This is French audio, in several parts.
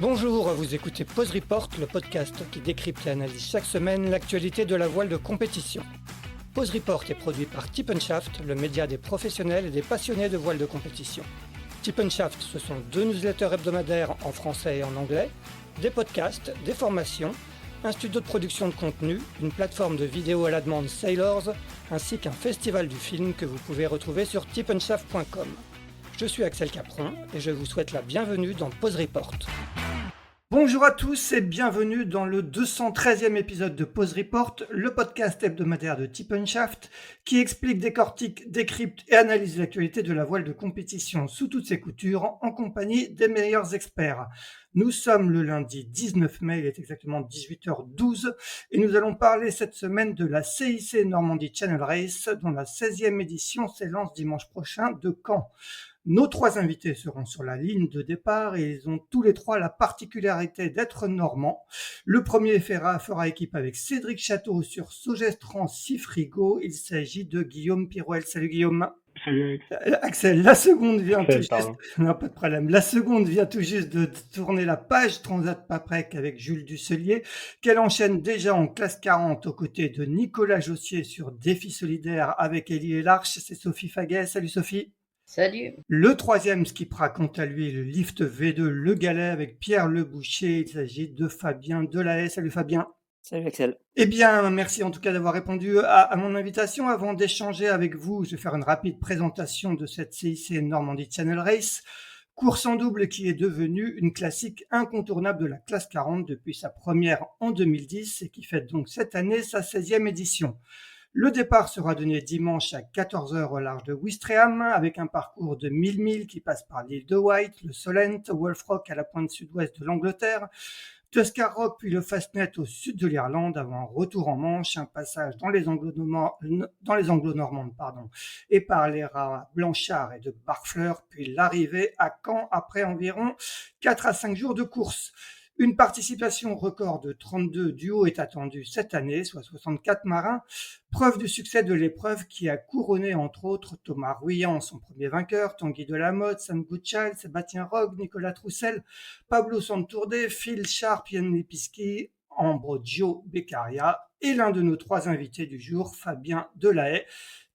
Bonjour, vous écoutez Pause Report, le podcast qui décrypte et analyse chaque semaine l'actualité de la voile de compétition. Pause Report est produit par Tip & Shaft, le média des professionnels et des passionnés de voile de compétition. Tip & Shaft, ce sont 2 newsletters hebdomadaires en français et en anglais, des podcasts, des formations, un studio de production de contenu, une plateforme de vidéos à la demande Sailors, ainsi qu'un festival du film que vous pouvez retrouver sur tipandshaft.com. Je suis Axel Capron et je vous souhaite la bienvenue dans Pause Report. Bonjour à tous et bienvenue dans le 213e épisode de Pause Report, le podcast hebdomadaire de Tip & Shaft qui explique, décortique, décrypte et analyse l'actualité de la voile de compétition sous toutes ses coutures en compagnie des meilleurs experts. Nous sommes le lundi 19 mai, il est exactement 18h12 et nous allons parler cette semaine de la CIC Normandie Channel Race dont la 16e édition s'élance dimanche prochain de Caen. Nos 3 invités seront sur la ligne de départ et ils ont tous les 3 la particularité d'être normands. Le premier fera équipe avec Cédric Château sur Sogestran 6 Frigo. Il s'agit de Guillaume Pirouel. Salut Guillaume. Salut Axel, la seconde vient Axel, tout pardon. juste, non, pas de problème. La seconde vient tout juste de tourner la page Transat Paprec avec Jules Dusselier, qu'elle enchaîne déjà en classe 40 aux côtés de Nicolas Jossier sur Défi solidaire avec Élie et l'Arche. C'est Sophie Faguet. Salut Sophie. Salut. Le troisième skippera quant à lui le lift V2 Le Galet avec Pierre Le Boucher. Il s'agit de Fabien Delahaye. Salut Fabien. Salut Axel. Eh bien, merci en tout cas d'avoir répondu à mon invitation. Avant d'échanger avec vous, je vais faire une rapide présentation de cette CIC Normandie Channel Race, course en double qui est devenue une classique incontournable de la classe 40 depuis sa première en 2010 et qui fête donc cette année sa 16e édition. Le départ sera donné dimanche à 14h au large de Ouistreham avec un parcours de 1000 milles qui passe par l'île de Wight, le Solent, Wolf Rock à la pointe sud-ouest de l'Angleterre, Tuskar Rock puis le Fastnet au sud de l'Irlande avant un retour en Manche, un passage dans les Anglo-Normandes et par les rats Blanchard et de Barfleur puis l'arrivée à Caen après environ 4 à 5 jours de course. Une participation record de 32 duos est attendue cette année, soit 64 marins, preuve du succès de l'épreuve qui a couronné entre autres Thomas Ruyant, son premier vainqueur, Tanguy Delamotte, Sam Goodchild, Sébastien Rogue, Nicolas Troussel, Pablo Santourdé, Phil Sharp, Yann Lipinski, Ambrogio Beccaria et l'un de nos 3 invités du jour, Fabien Delahaye,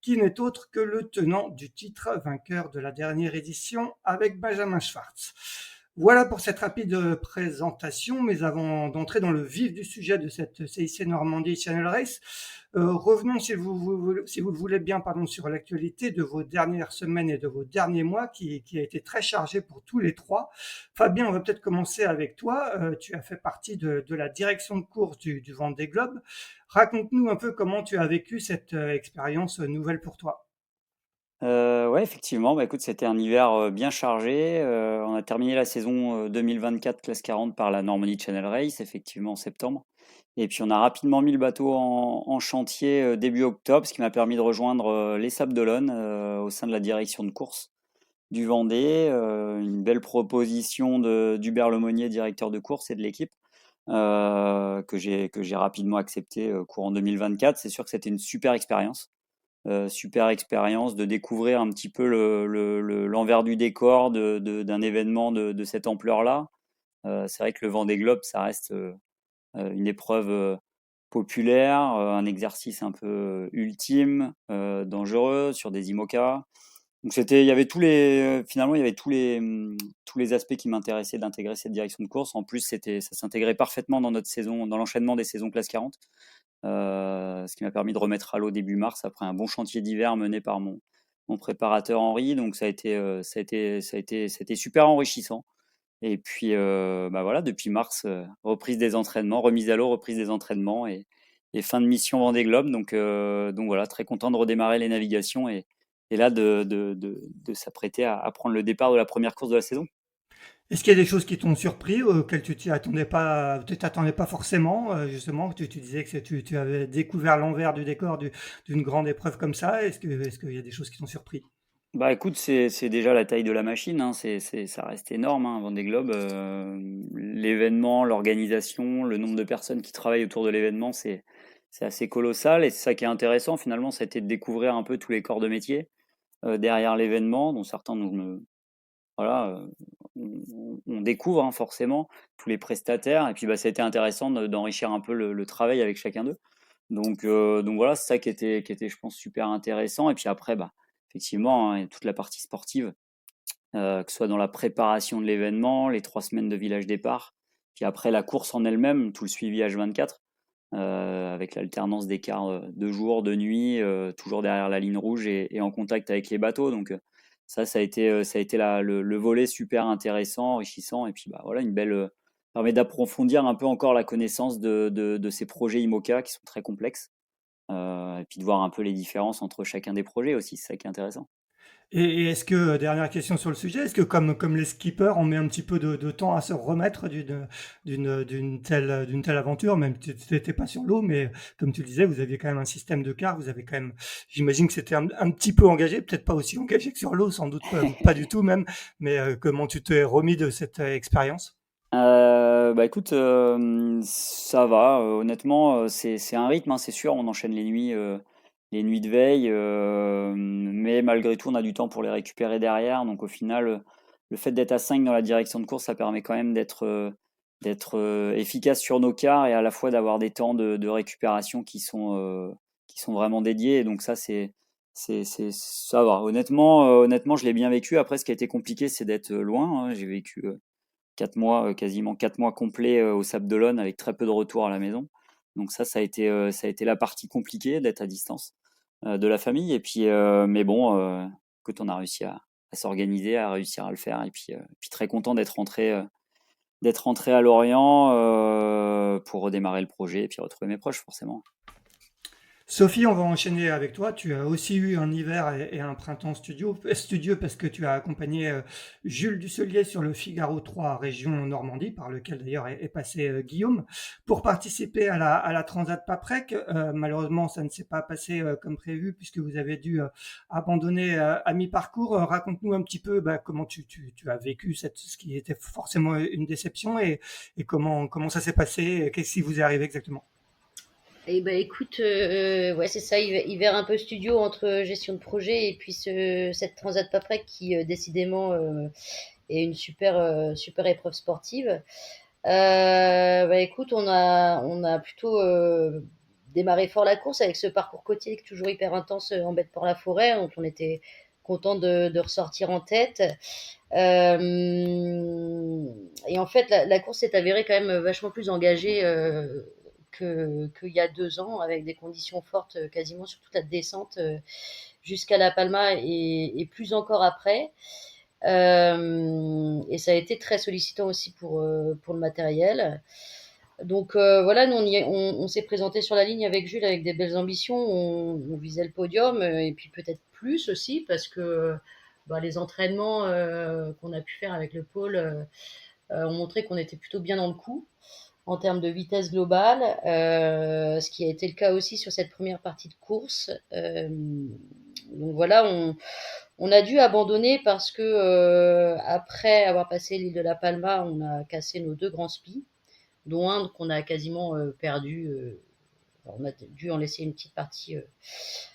qui n'est autre que le tenant du titre vainqueur de la dernière édition avec Benjamin Schwartz. Voilà pour cette rapide présentation, mais avant d'entrer dans le vif du sujet de cette CIC Normandie Channel Race, revenons si vous le voulez bien sur l'actualité de vos dernières semaines et de vos derniers mois qui a été très chargé pour tous les 3. Fabien, on va peut-être commencer avec toi. Tu as fait partie de la direction de course du Vendée Globe. Raconte-nous un peu comment tu as vécu cette expérience nouvelle pour toi. Ouais, effectivement, écoute, c'était un hiver bien chargé. On a terminé la saison 2024 classe 40 par la Normandie Channel Race, effectivement en septembre. Et puis on a rapidement mis le bateau en chantier début octobre, ce qui m'a permis de rejoindre les Sables d'Olonne au sein de la direction de course du Vendée. Une belle proposition d'Hubert Lemonnier, directeur de course et de l'équipe, que j'ai rapidement accepté courant 2024. C'est sûr que c'était une super expérience. Super expérience de découvrir un petit peu l'envers du décor d'un événement de cette ampleur-là. C'est vrai que le Vendée Globe, ça reste une épreuve populaire, un exercice un peu ultime, dangereux sur des IMOCA. Donc il y avait finalement il y avait tous les aspects qui m'intéressaient d'intégrer cette direction de course. En plus, ça s'intégrait parfaitement dans notre saison, dans l'enchaînement des saisons classe 40. Ce qui m'a permis de remettre à l'eau début mars après un bon chantier d'hiver mené par mon préparateur Henri. Donc c'était super enrichissant. Et puis voilà, depuis mars, reprise des entraînements, remise à l'eau, reprise des entraînements et fin de mission Vendée Globe. Donc voilà, très content de redémarrer les navigations et là de s'apprêter à prendre le départ de la première course de la saison. Est-ce qu'il y a des choses qui t'ont surpris, auxquelles tu t'attendais pas forcément, justement, que tu disais que tu avais découvert l'envers du décor d'une grande épreuve comme ça? Est-ce qu'il y a des choses qui t'ont surpris? Écoute, c'est déjà la taille de la machine, hein. Ça reste énorme, hein, Vendée Globe. L'événement, l'organisation, le nombre de personnes qui travaillent autour de l'événement, c'est assez colossal. Et c'est ça qui est intéressant finalement, ça a été de découvrir un peu tous les corps de métier derrière l'événement, dont certains voilà, on découvre hein, forcément tous les prestataires. Et puis ça a été intéressant d'enrichir un peu le travail avec chacun d'eux. Donc voilà, c'est ça qui était, je pense, super intéressant. Et puis après, effectivement, hein, il y a toute la partie sportive, que ce soit dans la préparation de l'événement, les 3 semaines de village départ, puis après la course en elle-même, tout le suivi H24, avec l'alternance des quarts de jour, de nuit, toujours derrière la ligne rouge et en contact avec les bateaux. Donc ça a été le volet super intéressant, enrichissant. Et puis voilà, une belle permet d'approfondir un peu encore la connaissance de ces projets IMOCA qui sont très complexes. Et puis de voir un peu les différences entre chacun des projets aussi, c'est ça qui est intéressant. Et est-ce que, dernière question sur le sujet, est-ce que comme les skippers, on met un petit peu de temps à se remettre d'une telle aventure, même si tu n'étais pas sur l'eau, mais comme tu le disais, vous aviez quand même un système de car, vous avez quand même, j'imagine que c'était un petit peu engagé, peut-être pas aussi engagé que sur l'eau, sans doute pas du tout même, mais comment tu t'es remis de cette expérience? Écoute, ça va, honnêtement, c'est un rythme, hein, c'est sûr, on enchaîne les nuits de veille, mais malgré tout, on a du temps pour les récupérer derrière. Donc au final, le fait d'être à 5 dans la direction de course, ça permet quand même d'être efficace sur nos quarts et à la fois d'avoir des temps de récupération qui sont vraiment dédiés. Et donc ça va. Honnêtement, je l'ai bien vécu. Après, ce qui a été compliqué, c'est d'être loin, hein. J'ai vécu 4 mois, quasiment 4 mois complets au Sable d'Olonne avec très peu de retour à la maison. Donc ça a été la partie compliquée d'être à distance de la famille. Et puis, mais bon, écoute, on a réussi à s'organiser, à réussir à le faire. Et puis très content d'être rentré à Lorient pour redémarrer le projet et puis retrouver mes proches, forcément. Sophie, on va enchaîner avec toi. Tu as aussi eu un hiver et un printemps studieux parce que tu as accompagné Jules Dusselier sur le Figaro 3 région Normandie, par lequel d'ailleurs est passé Guillaume, pour participer à la Transat Paprec. Malheureusement, ça ne s'est pas passé comme prévu puisque vous avez dû abandonner à mi-parcours. Raconte-nous un petit peu comment tu as vécu ce qui était forcément une déception et comment ça s'est passé, qu'est-ce qui vous est arrivé exactement. Eh ben écoute, ouais c'est ça, hiver un peu studio entre gestion de projet et puis cette Transat Paprec qui décidément est une super épreuve sportive. Écoute, on a plutôt démarré fort la course avec ce parcours côtier qui est toujours hyper intense en bête pour la forêt, donc on était content de ressortir en tête. Et en fait, la course s'est avérée quand même vachement plus engagée qu'il y a 2 ans, avec des conditions fortes quasiment sur toute la descente jusqu'à La Palma et plus encore après. Et ça a été très sollicitant aussi pour le matériel. Donc voilà, nous on s'est présenté sur la ligne avec Jules avec des belles ambitions. On visait le podium et puis peut-être plus aussi parce que les entraînements qu'on a pu faire avec le pôle ont montré qu'on était plutôt bien dans le coup en termes de vitesse globale, ce qui a été le cas aussi sur cette première partie de course. Donc voilà, on a dû abandonner parce que après avoir passé l'île de La Palma, on a cassé nos 2 grands spies, dont un qu'on a quasiment perdu. On a dû en laisser une petite partie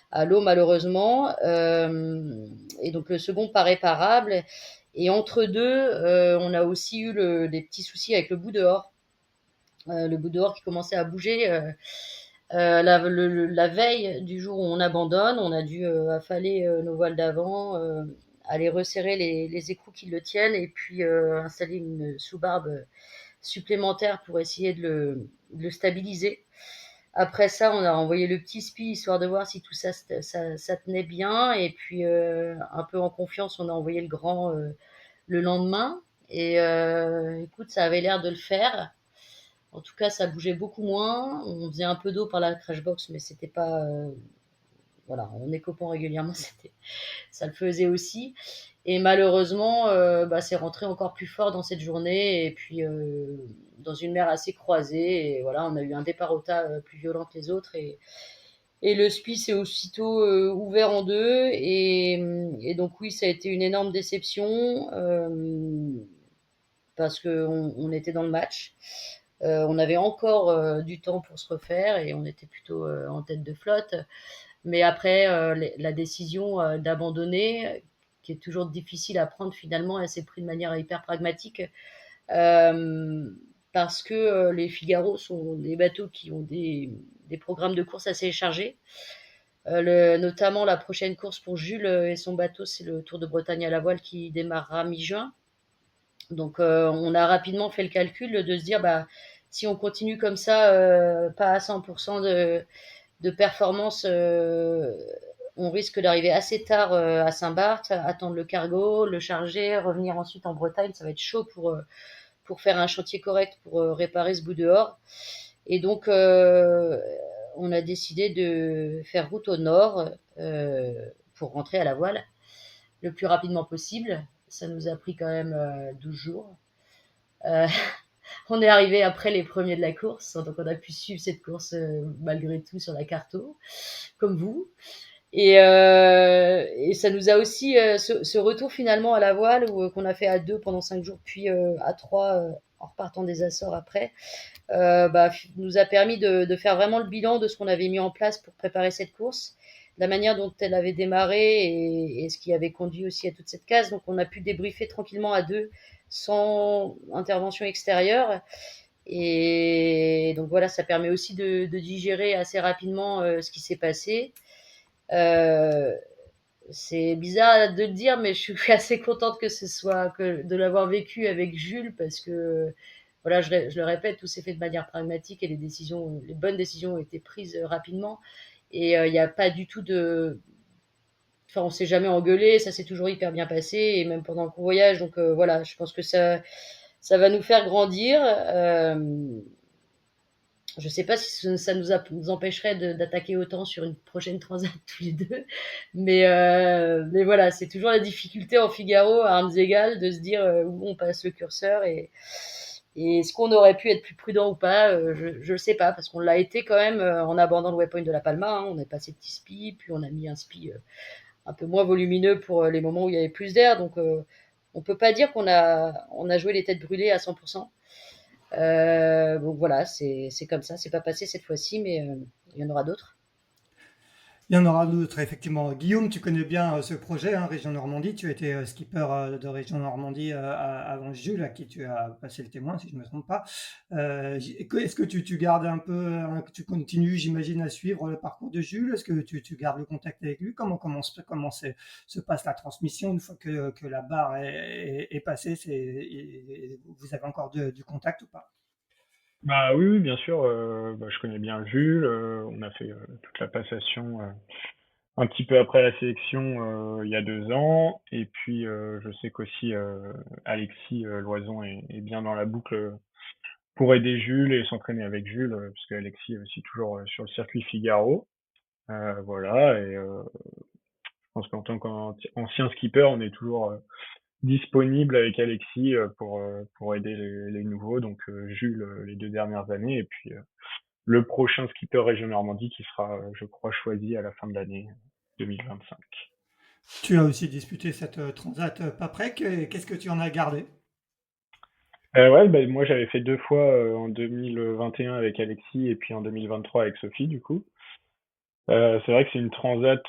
à l'eau malheureusement. Et donc le second pas réparable. Et entre deux, on a aussi eu des petits soucis avec le bout dehors. Le bout dehors qui commençait à bouger. La veille du jour où on abandonne, on a dû affaler nos voiles d'avant, aller resserrer les écrous qui le tiennent et puis installer une sous-barbe supplémentaire pour essayer de le stabiliser. Après ça, on a envoyé le petit spi histoire de voir si tout ça tenait bien. Et puis, un peu en confiance, on a envoyé le grand le lendemain. Et écoute, ça avait l'air de le faire. En tout cas, ça bougeait beaucoup moins. On faisait un peu d'eau par la crash box, mais c'était pas. Voilà, en écopant régulièrement, ça le faisait aussi. Et malheureusement, c'est rentré encore plus fort dans cette journée. Et puis, dans une mer assez croisée. Et voilà, on a eu un départ au tas plus violent que les autres. Et le SPI s'est aussitôt ouvert en deux. Et donc, oui, ça a été une énorme déception parce qu'on était dans le match. On avait encore du temps pour se refaire et on était plutôt en tête de flotte. Mais après, la décision d'abandonner, qui est toujours difficile à prendre finalement. Elle s'est prise de manière hyper pragmatique parce que les Figaro sont des bateaux qui ont des programmes de course assez chargés. Notamment la prochaine course pour Jules et son bateau, c'est le Tour de Bretagne à la voile qui démarrera mi-juin. Donc on a rapidement fait le calcul de se dire si on continue comme ça, pas à 100% de performance, on risque d'arriver assez tard à Saint-Barth, attendre le cargo, le charger, revenir ensuite en Bretagne. Ça va être chaud pour faire un chantier correct, pour réparer ce bout dehors. Et donc on a décidé de faire route au nord pour rentrer à la voile le plus rapidement possible. Ça nous a pris quand même 12 jours. Euh, on est arrivé après les premiers de la course, donc on a pu suivre cette course malgré tout sur la carto, comme vous. Et ça nous a aussi, ce retour finalement à la voile, qu'on a fait à 2 pendant 5 jours, puis à 3 en repartant des Açores après, nous a permis de faire vraiment le bilan de ce qu'on avait mis en place pour préparer cette course, la manière dont elle avait démarré et ce qui avait conduit aussi à toute cette case. Donc on a pu débriefer tranquillement à 2 sans intervention extérieure. Et donc voilà, ça permet aussi de digérer assez rapidement ce qui s'est passé. C'est bizarre de le dire, mais je suis assez contente de l'avoir vécu avec Jules parce que voilà, je le répète, tout s'est fait de manière pragmatique et les bonnes décisions ont été prises rapidement. Et il n'y a pas du tout enfin, on s'est jamais engueulé, ça s'est toujours hyper bien passé, et même pendant le voyage. Donc voilà, je pense que ça va nous faire grandir. Je sais pas si ça nous empêcherait d'attaquer autant sur une prochaine transat tous les deux, mais voilà, c'est toujours la difficulté en Figaro à armes égales de se dire où on passe le curseur et est-ce qu'on aurait pu être plus prudent ou pas. Je le sais pas parce qu'on l'a été quand même en abordant le waypoint de la Palma. Hein, on est passé petit spi, puis on a mis un spi un peu moins volumineux pour les moments où il y avait plus d'air. Donc on peut pas dire qu'on a joué les têtes brûlées à 100%. Donc voilà, c'est comme ça, c'est pas passé cette fois-ci, mais il y en aura d'autres. Il y en aura d'autres, effectivement. Guillaume, tu connais bien ce projet, hein, Région Normandie. Tu étais skipper de Région Normandie avant Jules, à qui tu as passé le témoin, si je ne me trompe pas. Est-ce que tu gardes un peu, tu continues, j'imagine, à suivre le parcours de Jules? Est-ce que tu gardes le contact avec lui? Se passe la transmission une fois que la barre est passée? Vous avez encore du contact ou pas? Bah oui, oui, bien sûr. Je connais bien Jules. On a fait toute la passation un petit peu après la sélection il y a 2 ans. Et puis je sais qu'aussi Alexis Loison est bien dans la boucle pour aider Jules et s'entraîner avec Jules, parce qu'Alexis est aussi toujours sur le circuit Figaro. Voilà. Et je pense qu'en tant qu'ancien skipper, on est toujours disponible avec Alexis pour aider les nouveaux. Donc Jules les 2 dernières années et puis le prochain skipper Région Normandie qui sera, je crois, choisi à la fin de l'année 2025. Tu as aussi disputé cette transat Paprec. Qu'est-ce que tu en as gardé? Ouais, moi j'avais fait 2 fois en 2021 avec Alexis et puis en 2023 avec Sophie du coup. C'est vrai que c'est une transat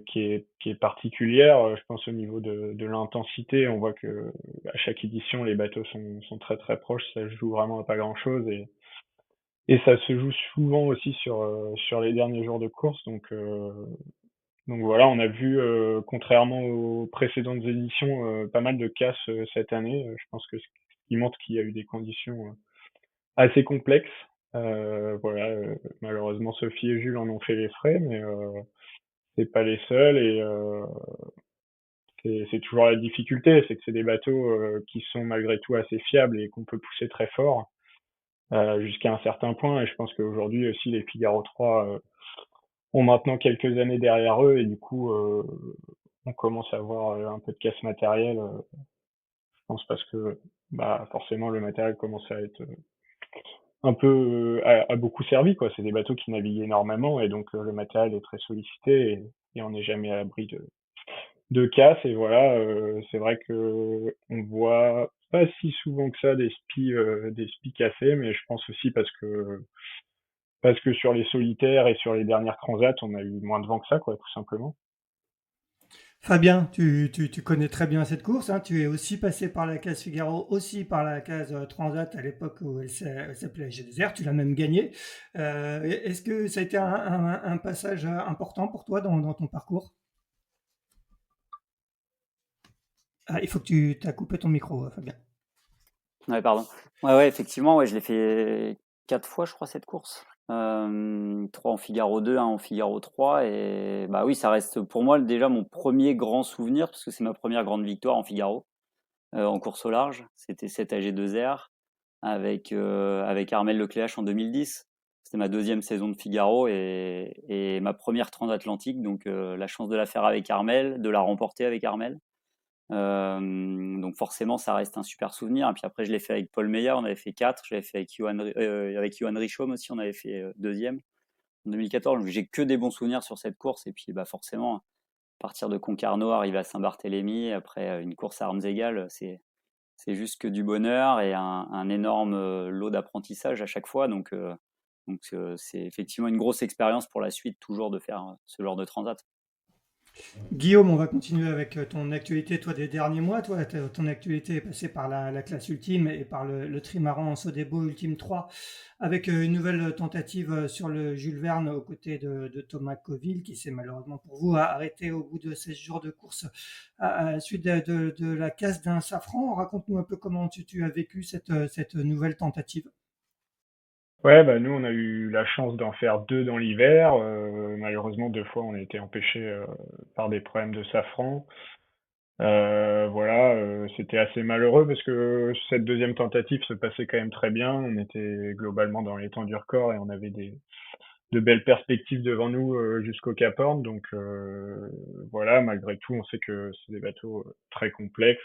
qui est particulière, je pense au niveau de l'intensité. On voit que à chaque édition les bateaux sont très très proches, ça se joue vraiment à pas grand-chose et ça se joue souvent aussi sur les derniers jours de course. Donc voilà, on a vu, contrairement aux précédentes éditions, pas mal de casses cette année. Je pense que ce qui montre qu'il y a eu des conditions assez complexes. Voilà, malheureusement Sophie et Jules en ont fait les frais, mais c'est pas les seuls et c'est toujours la difficulté, c'est que c'est des bateaux qui sont malgré tout assez fiables et qu'on peut pousser très fort jusqu'à un certain point. Et je pense qu'aujourd'hui aussi les Figaro 3 ont maintenant quelques années derrière eux et du coup on commence à avoir un peu de casse matérielle, je pense parce que forcément le matériel commence à être un peu a beaucoup servi quoi. C'est des bateaux qui naviguent énormément et donc le matériel est très sollicité et on n'est jamais à l'abri de casse. Et voilà, c'est vrai que on voit pas si souvent que ça des spies cassés, mais je pense aussi parce que sur les solitaires et sur les dernières transats, on a eu moins de vent que ça quoi, tout simplement. Fabien, tu connais très bien cette course, hein. Tu es aussi passé par la case Figaro, aussi par la case Transat à l'époque où elle s'appelait GDR. Tu l'as même gagnée. Est-ce que ça a été un passage important pour toi dans ton parcours? Ah, il faut que tu as coupé ton micro, Fabien. Ouais, pardon. Ouais, effectivement, ouais, je l'ai fait 4 fois, je crois, cette course. 3 en Figaro 2, 1 en Figaro 3. Et bah oui, ça reste pour moi déjà mon premier grand souvenir, parce que c'est ma première grande victoire en Figaro, en course au large. C'était cette AG2R avec Armel Lecléache en 2010. C'était ma deuxième saison de Figaro et ma première transatlantique. Donc la chance de la faire avec Armel, de la remporter avec Armel. Donc forcément, ça reste un super souvenir. Et puis après, je l'ai fait avec Paul Meillat, on avait fait 4. Je l'avais fait avec Johan Richomme aussi, on avait fait deuxième en 2014. Donc j'ai que des bons souvenirs sur cette course. Et puis bah, forcément, à partir de Concarneau, arriver à Saint-Barthélemy, après une course à armes égales, c'est juste que du bonheur et un énorme lot d'apprentissage à chaque fois. Donc c'est effectivement une grosse expérience pour la suite, toujours de faire ce genre de transat. Guillaume, on va continuer avec ton actualité, toi, des derniers mois. Toi, ton actualité est passée par la classe ultime et par le trimaran Sodebo Ultime 3, avec une nouvelle tentative sur le Jules Verne aux côtés de Thomas Coville, qui s'est malheureusement pour vous arrêté au bout de 16 jours de course à la suite de la casse d'un safran. Raconte-nous un peu comment tu as vécu cette nouvelle tentative. Ouais, bah nous, on a eu la chance d'en faire deux dans l'hiver. Malheureusement, deux fois, on a été empêchés par des problèmes de safran. Voilà, c'était assez malheureux parce que cette deuxième tentative se passait quand même très bien. On était globalement dans les temps du record et on avait de belles perspectives devant nous jusqu'au Cap Horn. Donc voilà, malgré tout, on sait que c'est des bateaux très complexes.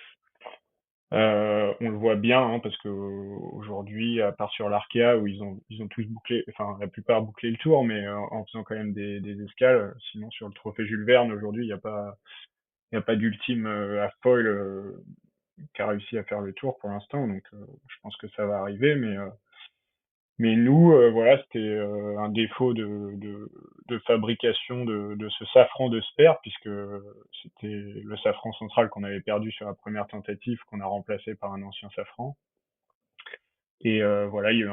On le voit bien hein, parce que aujourd'hui, à part sur l'Arkea où ils ont tous bouclé, enfin la plupart bouclé le tour, mais en faisant quand même des escales. Sinon, sur le trophée Jules Verne aujourd'hui, il y a pas d'ultime à foil qui a réussi à faire le tour pour l'instant. Donc, je pense que ça va arriver, mais nous, voilà, c'était un défaut de fabrication de ce safran de Sper, puisque c'était le safran central qu'on avait perdu sur la première tentative, qu'on a remplacé par un ancien safran. Et voilà, il y a eu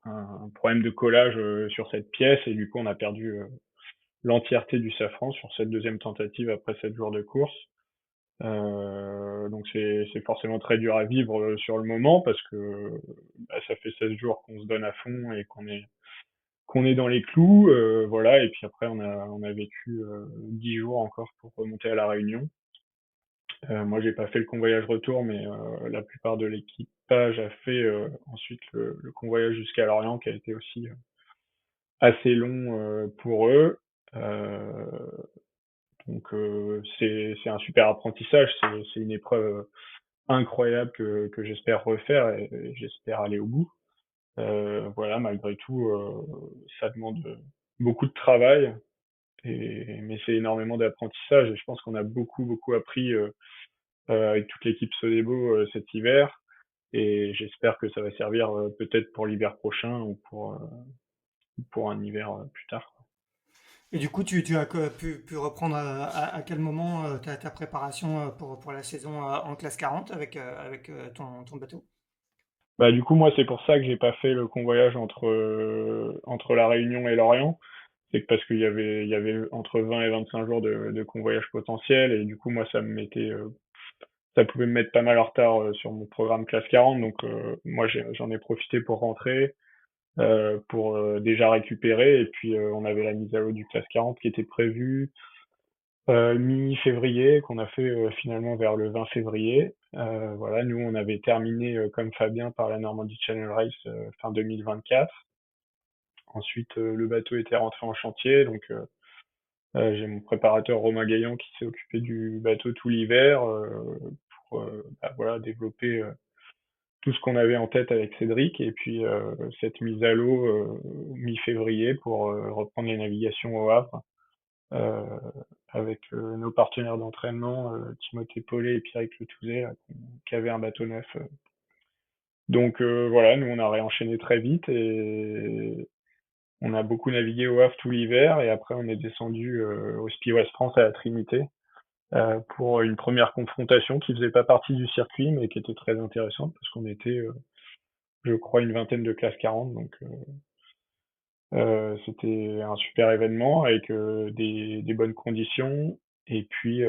un problème de collage sur cette pièce, et du coup, on a perdu l'entièreté du safran sur cette deuxième tentative après 7 jours de course. Donc c'est forcément très dur à vivre sur le moment parce que bah, ça fait 16 jours qu'on se donne à fond et qu'on est dans les clous, voilà. Et puis après on a vécu 10 jours encore pour remonter à la Réunion. Moi j'ai pas fait le convoyage retour, mais la plupart de l'équipage a fait ensuite le convoyage jusqu'à Lorient, qui a été aussi assez long pour eux. Euh, donc c'est un super apprentissage, c'est une épreuve incroyable que j'espère refaire et j'espère aller au bout. Voilà, malgré tout, ça demande beaucoup de travail, mais c'est énormément d'apprentissage et je pense qu'on a beaucoup, beaucoup appris avec toute l'équipe Sodebo cet hiver et j'espère que ça va servir peut-être pour l'hiver prochain ou pour un hiver plus tard. Et du coup, tu as pu reprendre à quel moment ta préparation pour la saison en classe 40 avec ton bateau? Bah, du coup, moi, c'est pour ça que j'ai pas fait le convoyage entre La Réunion et Lorient. C'est que parce qu'il y avait entre 20 et 25 jours de convoyage potentiel et du coup, moi, ça pouvait me mettre pas mal en retard sur mon programme classe 40. Donc, moi, j'en ai profité pour rentrer, pour déjà récupérer. Et puis, on avait la mise à l'eau du classe 40 qui était prévue mi-février, qu'on a fait finalement vers le 20 février. Voilà, nous, on avait terminé comme Fabien par la Normandie Channel Race fin 2024. Ensuite, le bateau était rentré en chantier, donc j'ai mon préparateur Romain Gaillan qui s'est occupé du bateau tout l'hiver pour bah, voilà, développer tout ce qu'on avait en tête avec Cédric et puis cette mise à l'eau mi-février pour reprendre les navigations au Havre euh, avec nos partenaires d'entraînement Timothée Paulet et Pierrick Le Touzet qui avaient un bateau neuf. Donc voilà, nous on a réenchaîné très vite et on a beaucoup navigué au Havre tout l'hiver et après on est descendu au Spi West France à la Trinité pour une première confrontation qui faisait pas partie du circuit, mais qui était très intéressante parce qu'on était, je crois, une vingtaine de classes 40, donc c'était un super événement avec des bonnes conditions. Et puis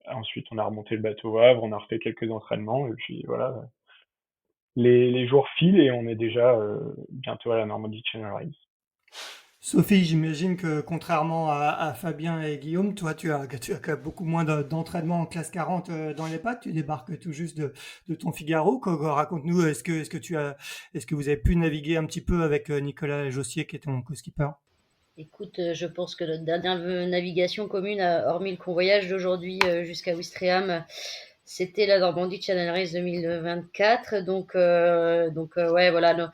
ensuite, on a remonté le bateau au Havre, on a refait quelques entraînements, et puis voilà, les jours filent et on est déjà bientôt à la Normandie Channel Race. Sophie, j'imagine que contrairement à Fabien et Guillaume, toi, tu as beaucoup moins d'entraînement en classe 40 dans les pattes. Tu débarques tout juste de ton Figaro. Raconte-nous, est-ce que vous avez pu naviguer un petit peu avec Nicolas Jossier, qui est ton co-skipper? Écoute, je pense que notre dernière navigation commune, hormis le convoyage d'aujourd'hui jusqu'à Ouistreham, c'était la Normandie Channel Race 2024. Donc ouais, voilà,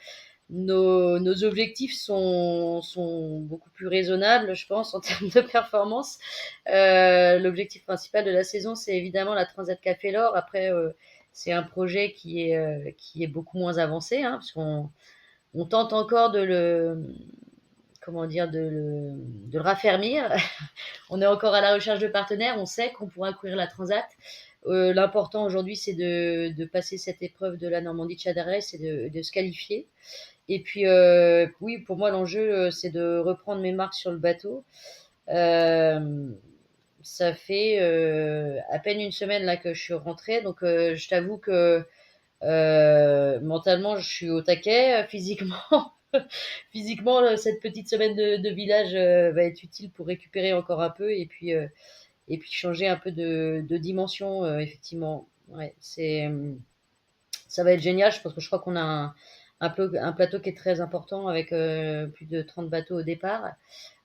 nos objectifs sont beaucoup plus raisonnables, je pense, en termes de performance. L'objectif principal de la saison, c'est évidemment la Transat Café l'Or. Après, c'est un projet qui est beaucoup moins avancé, hein, parce qu'on tente encore comment dire, de le raffermir. On est encore à la recherche de partenaires. On sait qu'on pourra courir la Transat. L'important aujourd'hui, c'est de passer cette épreuve de la Normandie Channel Race et de se qualifier. Et puis, oui, pour moi, l'enjeu, c'est de reprendre mes marques sur le bateau. Ça fait à peine une semaine là que je suis rentrée, donc je t'avoue que mentalement, je suis au taquet. Physiquement, physiquement, cette petite semaine de village va être utile pour récupérer encore un peu et puis changer un peu de dimension, effectivement. Ouais, ça va être génial. Je crois qu'on a un plateau qui est très important avec plus de 30 bateaux au départ.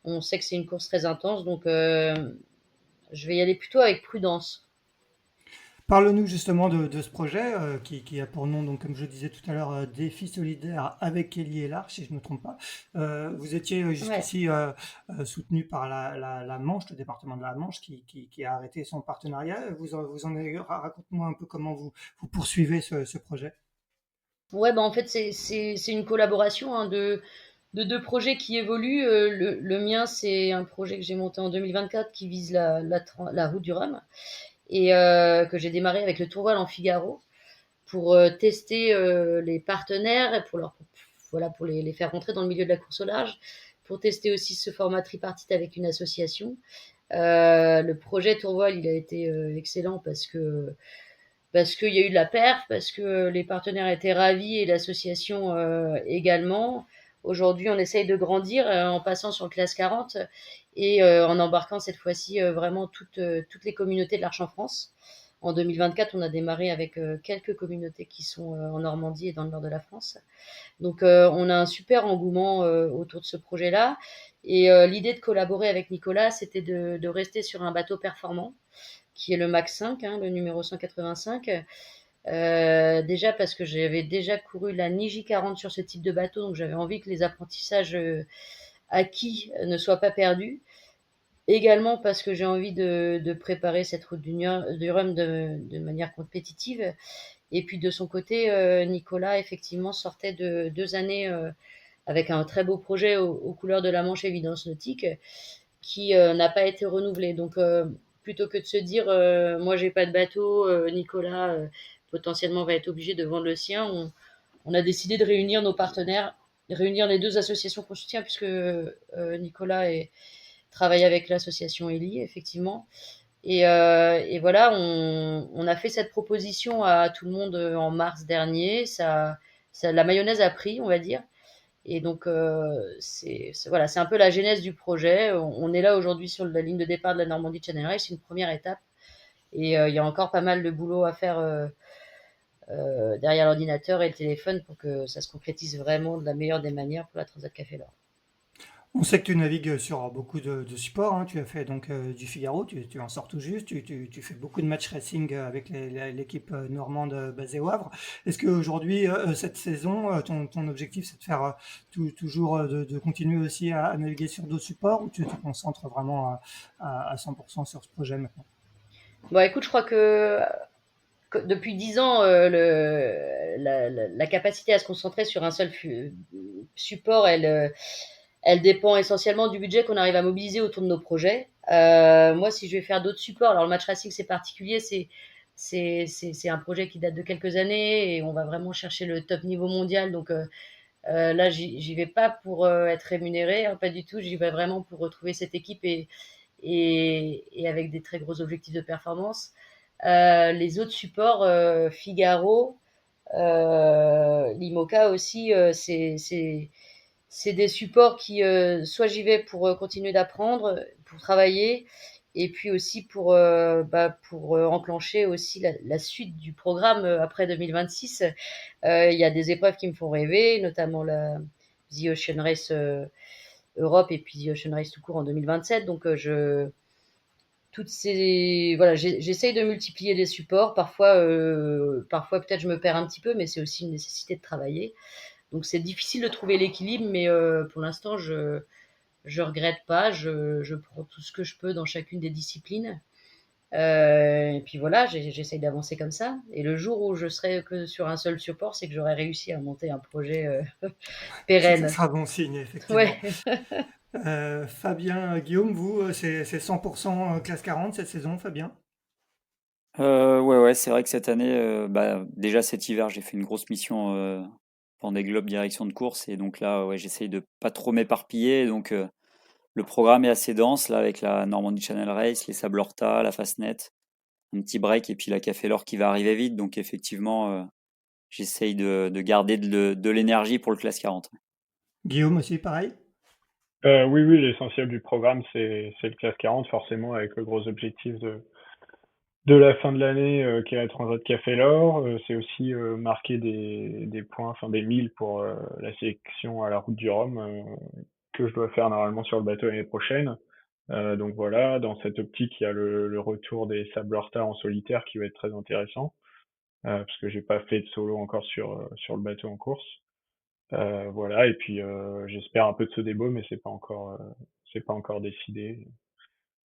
On sait que c'est une course très intense, donc je vais y aller plutôt avec prudence. Parle-nous justement de ce projet qui a pour nom, donc, comme je disais tout à l'heure, Défi solidaire avec Kelly et Larche, si je ne me trompe pas. Vous étiez Ouais. jusqu'ici soutenu par la Manche, le département de la Manche, qui a arrêté son partenariat. Raconte-moi un peu comment vous poursuivez ce projet. Ouais, bah en fait, c'est une collaboration hein, de deux projets qui évoluent. Le mien, c'est un projet que j'ai monté en 2024 qui vise la route du Rhum et que j'ai démarré avec le Tourval en Figaro pour tester les partenaires et voilà, pour les faire rentrer dans le milieu de la course au large, pour tester aussi ce format tripartite avec une association. Le projet Tourval, il a été excellent parce qu'il y a eu de la perf, parce que les partenaires étaient ravis et l'association également. Aujourd'hui, on essaye de grandir en passant sur le classe 40 et en embarquant cette fois-ci vraiment toutes les communautés de l'Arche en France. En 2024, on a démarré avec quelques communautés qui sont en Normandie et dans le nord de la France. Donc, on a un super engouement autour de ce projet-là. Et l'idée de collaborer avec Nicolas, c'était de rester sur un bateau performant qui est le Max 5, hein, le numéro 185. Déjà parce que j'avais déjà couru la Niji 40 sur ce type de bateau, donc j'avais envie que les apprentissages acquis ne soient pas perdus. Également parce que j'ai envie de préparer cette route du Rhum de manière compétitive. Et puis de son côté, Nicolas effectivement sortait de 2 années avec un très beau projet aux couleurs de la Manche Évidence Nautique qui n'a pas été renouvelé. Donc plutôt que de se dire moi j'ai pas de bateau, Nicolas potentiellement va être obligé de vendre le sien, on a décidé de réunir nos partenaires, réunir les deux associations qu'on soutient puisque Nicolas travaille avec l'association Eli effectivement. Et voilà, on a fait cette proposition à tout le monde en mars dernier. La mayonnaise a pris, on va dire. Et donc, voilà, c'est un peu la genèse du projet. On est là aujourd'hui sur la ligne de départ de la Normandie Channel Race, c'est une première étape. Et il y a encore pas mal de boulot à faire derrière l'ordinateur et le téléphone pour que ça se concrétise vraiment de la meilleure des manières pour la Transat Café L'Or. On sait que tu navigues sur beaucoup de supports, hein. Tu as fait donc du Figaro, tu en sors tout juste, tu fais beaucoup de match racing avec l'équipe normande basée au Havre. Est-ce qu'aujourd'hui, cette saison, ton objectif, c'est de faire toujours de continuer aussi à naviguer sur d'autres supports ou tu te concentres vraiment à 100% sur ce projet maintenant? Bon, écoute, je crois que depuis 10 ans, la capacité à se concentrer sur un seul support, Elle dépend essentiellement du budget qu'on arrive à mobiliser autour de nos projets. Moi, si je vais faire d'autres supports, alors le match racing c'est particulier, c'est un projet qui date de quelques années et on va vraiment chercher le top niveau mondial. Donc là, j'y vais pas pour être rémunéré, hein, pas du tout. J'y vais vraiment pour retrouver cette équipe et avec des très gros objectifs de performance. Les autres supports, Figaro, l'IMOCA aussi, c'est des supports qui, soit j'y vais pour continuer d'apprendre, pour travailler, et puis aussi pour enclencher aussi la suite du programme après 2026. Il y a des épreuves qui me font rêver, notamment la The Ocean Race Europe et puis The Ocean Race tout court en 2027. Donc voilà, j'essaye de multiplier les supports. Parfois peut-être je me perds un petit peu, mais c'est aussi une nécessité de travailler. Donc c'est difficile de trouver l'équilibre, mais pour l'instant je regrette pas. Je prends tout ce que je peux dans chacune des disciplines. Et puis voilà, j'essaye d'avancer comme ça. Et le jour où je serai que sur un seul support, c'est que j'aurai réussi à monter un projet Ça pérenne. sera bon signe, effectivement. Ouais. Fabien, Guillaume, vous, c'est 100% classe 40 cette saison, Fabien? Ouais, c'est vrai que cette année, déjà cet hiver, j'ai fait une grosse mission Vendée Globe direction de course. Et donc là, ouais, j'essaye de pas trop m'éparpiller. Donc le programme est assez dense, là, avec la Normandie Channel Race, les Sables Horta, la Fastnet, un petit break, et puis la Café L'Or qui va arriver vite. Donc effectivement, j'essaye de garder de l'énergie pour le classe 40. Guillaume aussi, pareil? Oui, l'essentiel du programme, c'est le classe 40, forcément, avec le gros objectif de la fin de l'année, qui est la Transat Café L'Or. C'est aussi marquer des points, enfin des milles pour la sélection à la Route du Rhum, que je dois faire normalement sur le bateau l'année prochaine. Donc voilà, dans cette optique, il y a le retour des Sables Horta en solitaire qui va être très intéressant, parce que j'ai pas fait de solo encore sur le bateau en course. Voilà, et puis j'espère un peu de Sodebo, mais c'est pas encore décidé,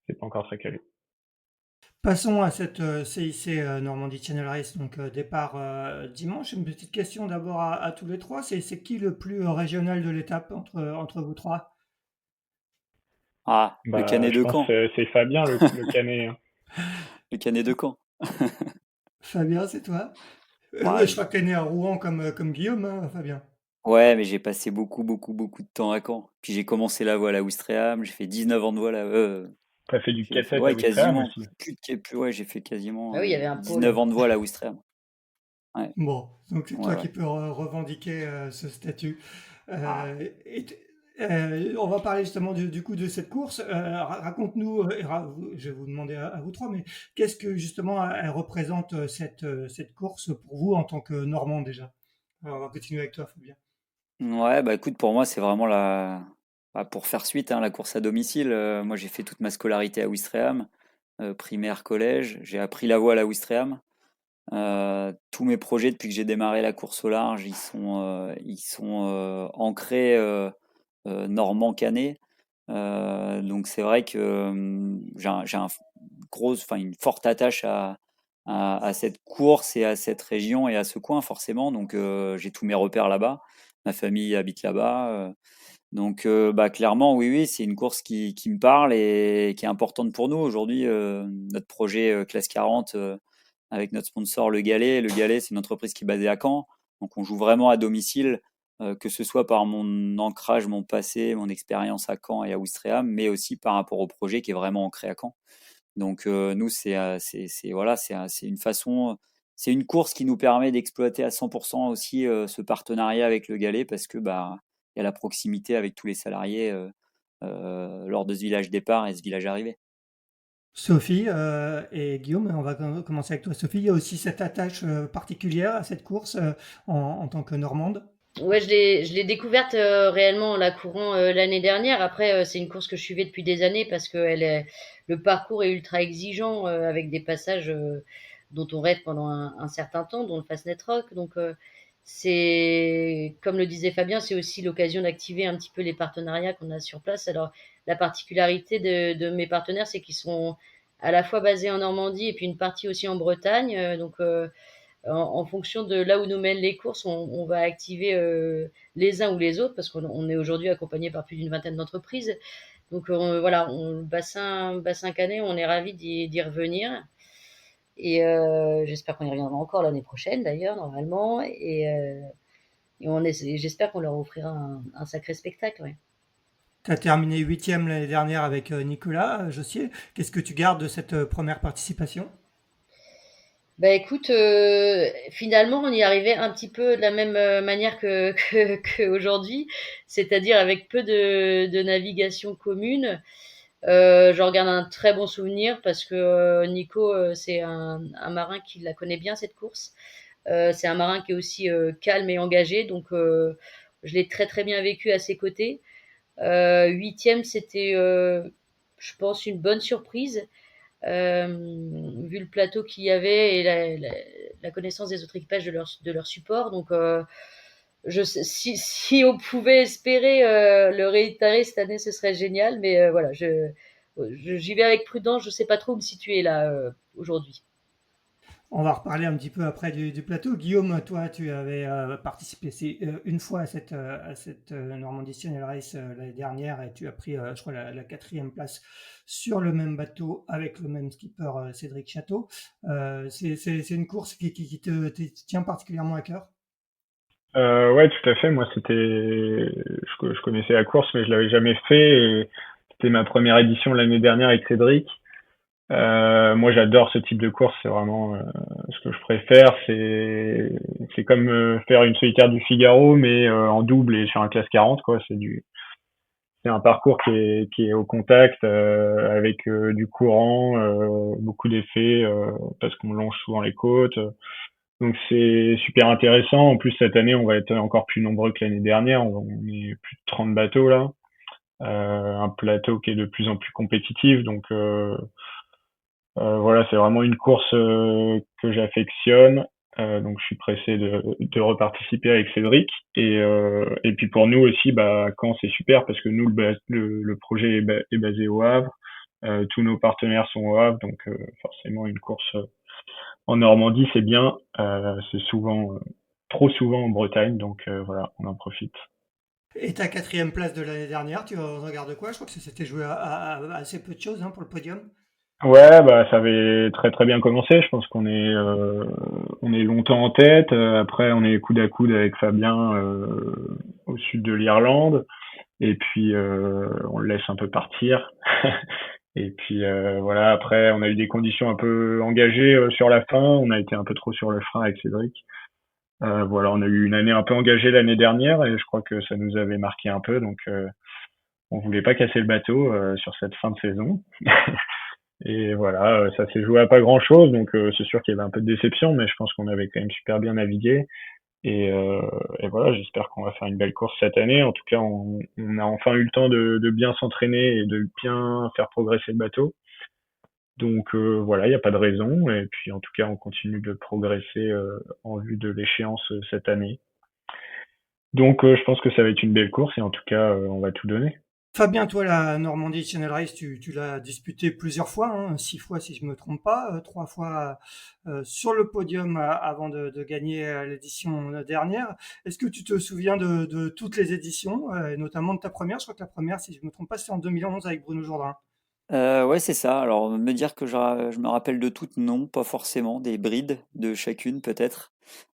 c'est pas encore très calé. Passons à cette CIC Normandie Channel Race, donc départ dimanche. Une petite question d'abord à tous les trois. C'est qui le plus régional de l'étape entre vous trois? Ah, le Bah, Canet je de pense Caen. que c'est Fabien le canet, hein. Le Canet de Caen. Fabien, c'est toi? Ouais, Je crois que t'es né à Rouen comme Guillaume, hein, Fabien. ouais, mais j'ai passé beaucoup, beaucoup, beaucoup de temps à Caen. Puis j'ai commencé la voile à Ouistreham, j'ai fait 19 ans de voile T'as fait du j'ai fait, 4-7 à ouais, Ouistreham quasiment, aussi. ouais, j'ai fait Ah quasiment oui, il y avait un 19 pôle. ans de voile à Ouistreham. Ouais, Bon, donc c'est ouais, toi ouais. qui peux revendiquer ce statut. Ah. On va parler justement du coup de cette course. Raconte-nous, je vais vous demander à vous trois, mais qu'est-ce que justement elle représente cette course pour vous en tant que Normand déjà? Alors, on va continuer avec toi, Fabien. Ouais, bah écoute, pour moi, c'est vraiment pour faire suite, hein, la course à domicile. Moi, j'ai fait toute ma scolarité à Ouistreham, primaire, collège. J'ai appris la voile à Ouistreham. Tous mes projets depuis que j'ai démarré la course au large, ils sont ancrés normand canet. Donc c'est vrai que une forte attache à cette course et à cette région et à ce coin forcément. Donc j'ai tous mes repères là-bas. Ma famille habite là-bas. Donc clairement, oui, oui, c'est une course qui me parle et qui est importante pour nous. Aujourd'hui, notre projet Classe 40 avec notre sponsor Le Galet. Le Galet, c'est une entreprise qui est basée à Caen. Donc on joue vraiment à domicile, que ce soit par mon ancrage, mon passé, mon expérience à Caen et à Ouistreham, mais aussi par rapport au projet qui est vraiment ancré à Caen. Donc nous, voilà, c'est une façon, c'est une course qui nous permet d'exploiter à 100% aussi ce partenariat avec le Galet parce que il y a la proximité avec tous les salariés lors de ce village départ et ce village arrivée. Sophie et Guillaume, on va commencer avec toi. Sophie, il y a aussi cette attache particulière à cette course en tant que Normande. Ouais, je l'ai découverte réellement en la courant l'année dernière. Après, c'est une course que je suivais depuis des années parce que le parcours est ultra exigeant avec des passages dont on rêve pendant un certain temps, dont le Fastnet Rock. Donc, c'est, comme le disait Fabien, c'est aussi l'occasion d'activer un petit peu les partenariats qu'on a sur place. Alors, la particularité de mes partenaires, c'est qu'ils sont à la fois basés en Normandie et puis une partie aussi en Bretagne. Donc, en fonction de là où nous mènent les courses, on va activer les uns ou les autres, parce qu'on est aujourd'hui accompagné par plus d'une vingtaine d'entreprises. Donc voilà, bassin canet, on est ravis d'y revenir. Et j'espère qu'on y reviendra encore l'année prochaine, d'ailleurs, normalement. J'espère qu'on leur offrira un sacré spectacle. Ouais. Tu as terminé huitième l'année dernière avec Nicolas Jossier. Qu'est-ce que tu gardes de cette première participation? Bah écoute, finalement, on y arrivait un petit peu de la même manière qu'aujourd'hui, c'est-à-dire avec peu de navigation commune. J'en garde un très bon souvenir parce que Nico, c'est un marin qui la connaît bien, cette course. C'est un marin qui est aussi calme et engagé, donc je l'ai très très bien vécu à ses côtés. Huitième, c'était, je pense, une bonne surprise, vu le plateau qu'il y avait et la connaissance des autres équipages de leur support. Donc, si on pouvait espérer le réitérer cette année, ce serait génial. Mais voilà, j'y vais avec prudence. Je sais pas trop où me situer là aujourd'hui. On va reparler un petit peu après du plateau. Guillaume, toi, tu avais participé une fois à cette Normandie Channel Race l'année dernière et tu as pris, je crois, la quatrième place sur le même bateau avec le même skipper Cédric Château. C'est une course qui te tient particulièrement à cœur? Ouais, tout à fait. Moi, je connaissais la course, mais je l'avais jamais fait. Et c'était ma première édition l'année dernière avec Cédric. Moi, j'adore ce type de course. C'est vraiment ce que je préfère. C'est comme faire une solitaire du Figaro, mais en double et sur un classe 40, quoi. C'est un parcours qui est au contact avec du courant, beaucoup d'effets parce qu'on longe souvent les côtes. Donc c'est super intéressant. En plus, cette année, on va être encore plus nombreux que l'année dernière. On est plus de 30 bateaux là. Un plateau qui est de plus en plus compétitif. Donc voilà, c'est vraiment une course que j'affectionne. Donc je suis pressé de reparticiper avec Cédric. Et puis pour nous aussi, bah, Caen, c'est super parce que nous, le projet est basé au Havre. Tous nos partenaires sont au Havre. Donc forcément, une course en Normandie, c'est bien. C'est souvent, trop souvent en Bretagne. Donc voilà, on en profite. Et ta quatrième place de l'année dernière, tu regardes quoi? Je crois que ça s'était joué à assez peu de choses hein, pour le podium. Ouais, bah ça avait très très bien commencé. Je pense on est longtemps en tête. Après, on est coude à coude avec Fabien au sud de l'Irlande. Et puis on le laisse un peu partir. Et puis voilà. Après, on a eu des conditions un peu engagées sur la fin. On a été un peu trop sur le frein avec Cédric. Voilà, on a eu une année un peu engagée l'année dernière et je crois que ça nous avait marqué un peu. Donc on voulait pas casser le bateau sur cette fin de saison. Et voilà, ça s'est joué à pas grand-chose, donc c'est sûr qu'il y avait un peu de déception, mais je pense qu'on avait quand même super bien navigué. Et voilà, j'espère qu'on va faire une belle course cette année. En tout cas, on a enfin eu le temps de bien s'entraîner et de bien faire progresser le bateau. Donc voilà, il n'y a pas de raison. Et puis en tout cas, on continue de progresser en vue de l'échéance cette année. Donc je pense que ça va être une belle course et en tout cas, on va tout donner. Fabien, toi, la Normandie Channel Race, tu l'as disputé plusieurs fois, hein, 6 fois si je me trompe pas, 3 fois sur le podium avant de gagner l'édition dernière. Est-ce que tu te souviens de toutes les éditions, et notamment de ta première? Je crois que la première, si je me trompe pas, c'était en 2011 avec Bruno Jourdain. Ouais, c'est ça. Alors, me dire que je me rappelle de toutes, non, pas forcément. Des brides de chacune, peut-être.